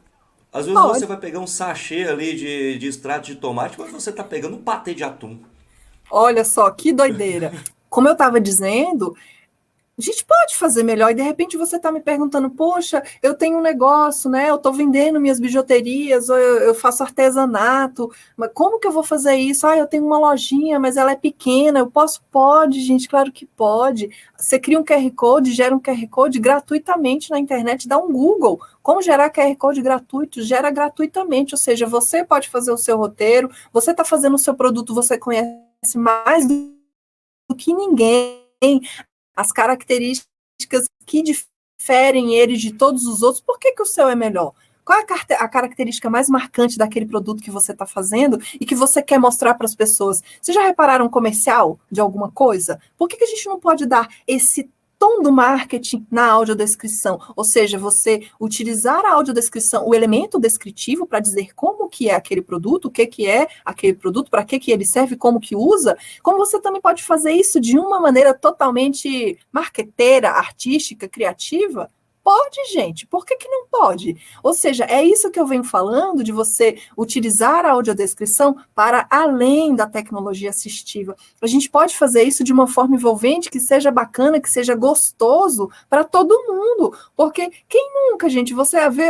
às vezes você Pode. vai pegar um sachê ali de extrato de tomate, mas você tá pegando um patê de atum. Olha só, que doideira. Como eu estava dizendo, a gente pode fazer melhor e de repente você está me perguntando, poxa, eu tenho um negócio, né? Eu estou vendendo minhas bijuterias, ou eu faço artesanato, mas como que eu vou fazer isso? Ah, eu tenho uma lojinha, mas ela é pequena, eu posso? Pode, gente, claro que pode. Você cria um QR Code, gera um QR Code gratuitamente na internet, dá um Google. Como gerar QR Code gratuito? Gera gratuitamente, ou seja, você pode fazer o seu roteiro, você está fazendo o seu produto, você conhece mais do que ninguém as características que diferem ele de todos os outros, por que o seu é melhor? Qual é a característica mais marcante daquele produto que você está fazendo e que você quer mostrar para as pessoas? Vocês já repararam um comercial de alguma coisa? Por que a gente não pode dar esse tom do marketing na audiodescrição? Ou seja, você utilizar a audiodescrição, o elemento descritivo para dizer como que é aquele produto, o que é aquele produto, para que ele serve, como que usa, como você também pode fazer isso de uma maneira totalmente marqueteira, artística, criativa. Pode, gente, por que não pode? Ou seja, é isso que eu venho falando de você utilizar a audiodescrição para além da tecnologia assistiva. A gente pode fazer isso de uma forma envolvente, que seja bacana, que seja gostoso para todo mundo. Porque quem nunca, gente, você vê,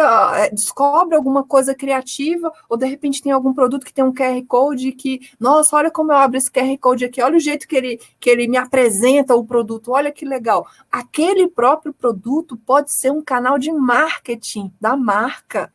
descobre alguma coisa criativa, ou de repente tem algum produto que tem um QR Code que, nossa, olha como eu abro esse QR Code aqui, olha o jeito que ele me apresenta o produto, olha que legal. Aquele próprio produto pode ser um canal de marketing da marca.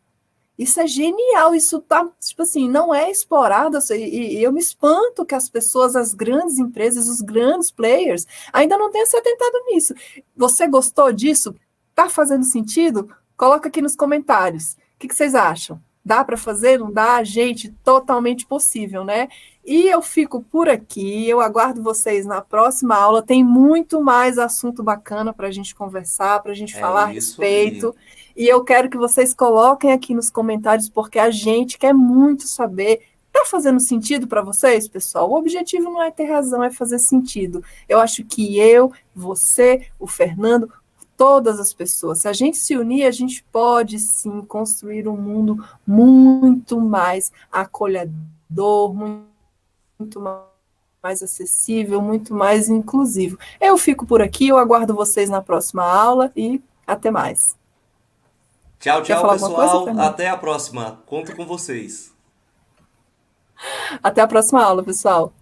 Isso é genial, isso tá, tipo assim, não é explorado, e eu me espanto que as pessoas, as grandes empresas, os grandes players, ainda não tenham se atentado nisso. Você gostou disso? Tá fazendo sentido? Coloca aqui nos comentários. O que vocês acham? Dá para fazer? Não dá? Gente, totalmente possível, né? E eu fico por aqui, eu aguardo vocês na próxima aula, tem muito mais assunto bacana para a gente conversar, para a gente É falar a isso aí. respeito. E eu quero que vocês coloquem aqui nos comentários, porque a gente quer muito saber. Está fazendo sentido para vocês, pessoal? O objetivo não é ter razão, é fazer sentido. Eu acho que eu, você, o Fernando, todas as pessoas, se a gente se unir, a gente pode sim construir um mundo muito mais acolhedor, muito mais mais acessível, muito mais inclusivo. Eu fico por aqui, eu aguardo vocês na próxima aula e até mais. Tchau, Quer tchau, falar alguma coisa, pessoal. Fernando? Até a próxima. Conto com vocês. Até a próxima aula, pessoal.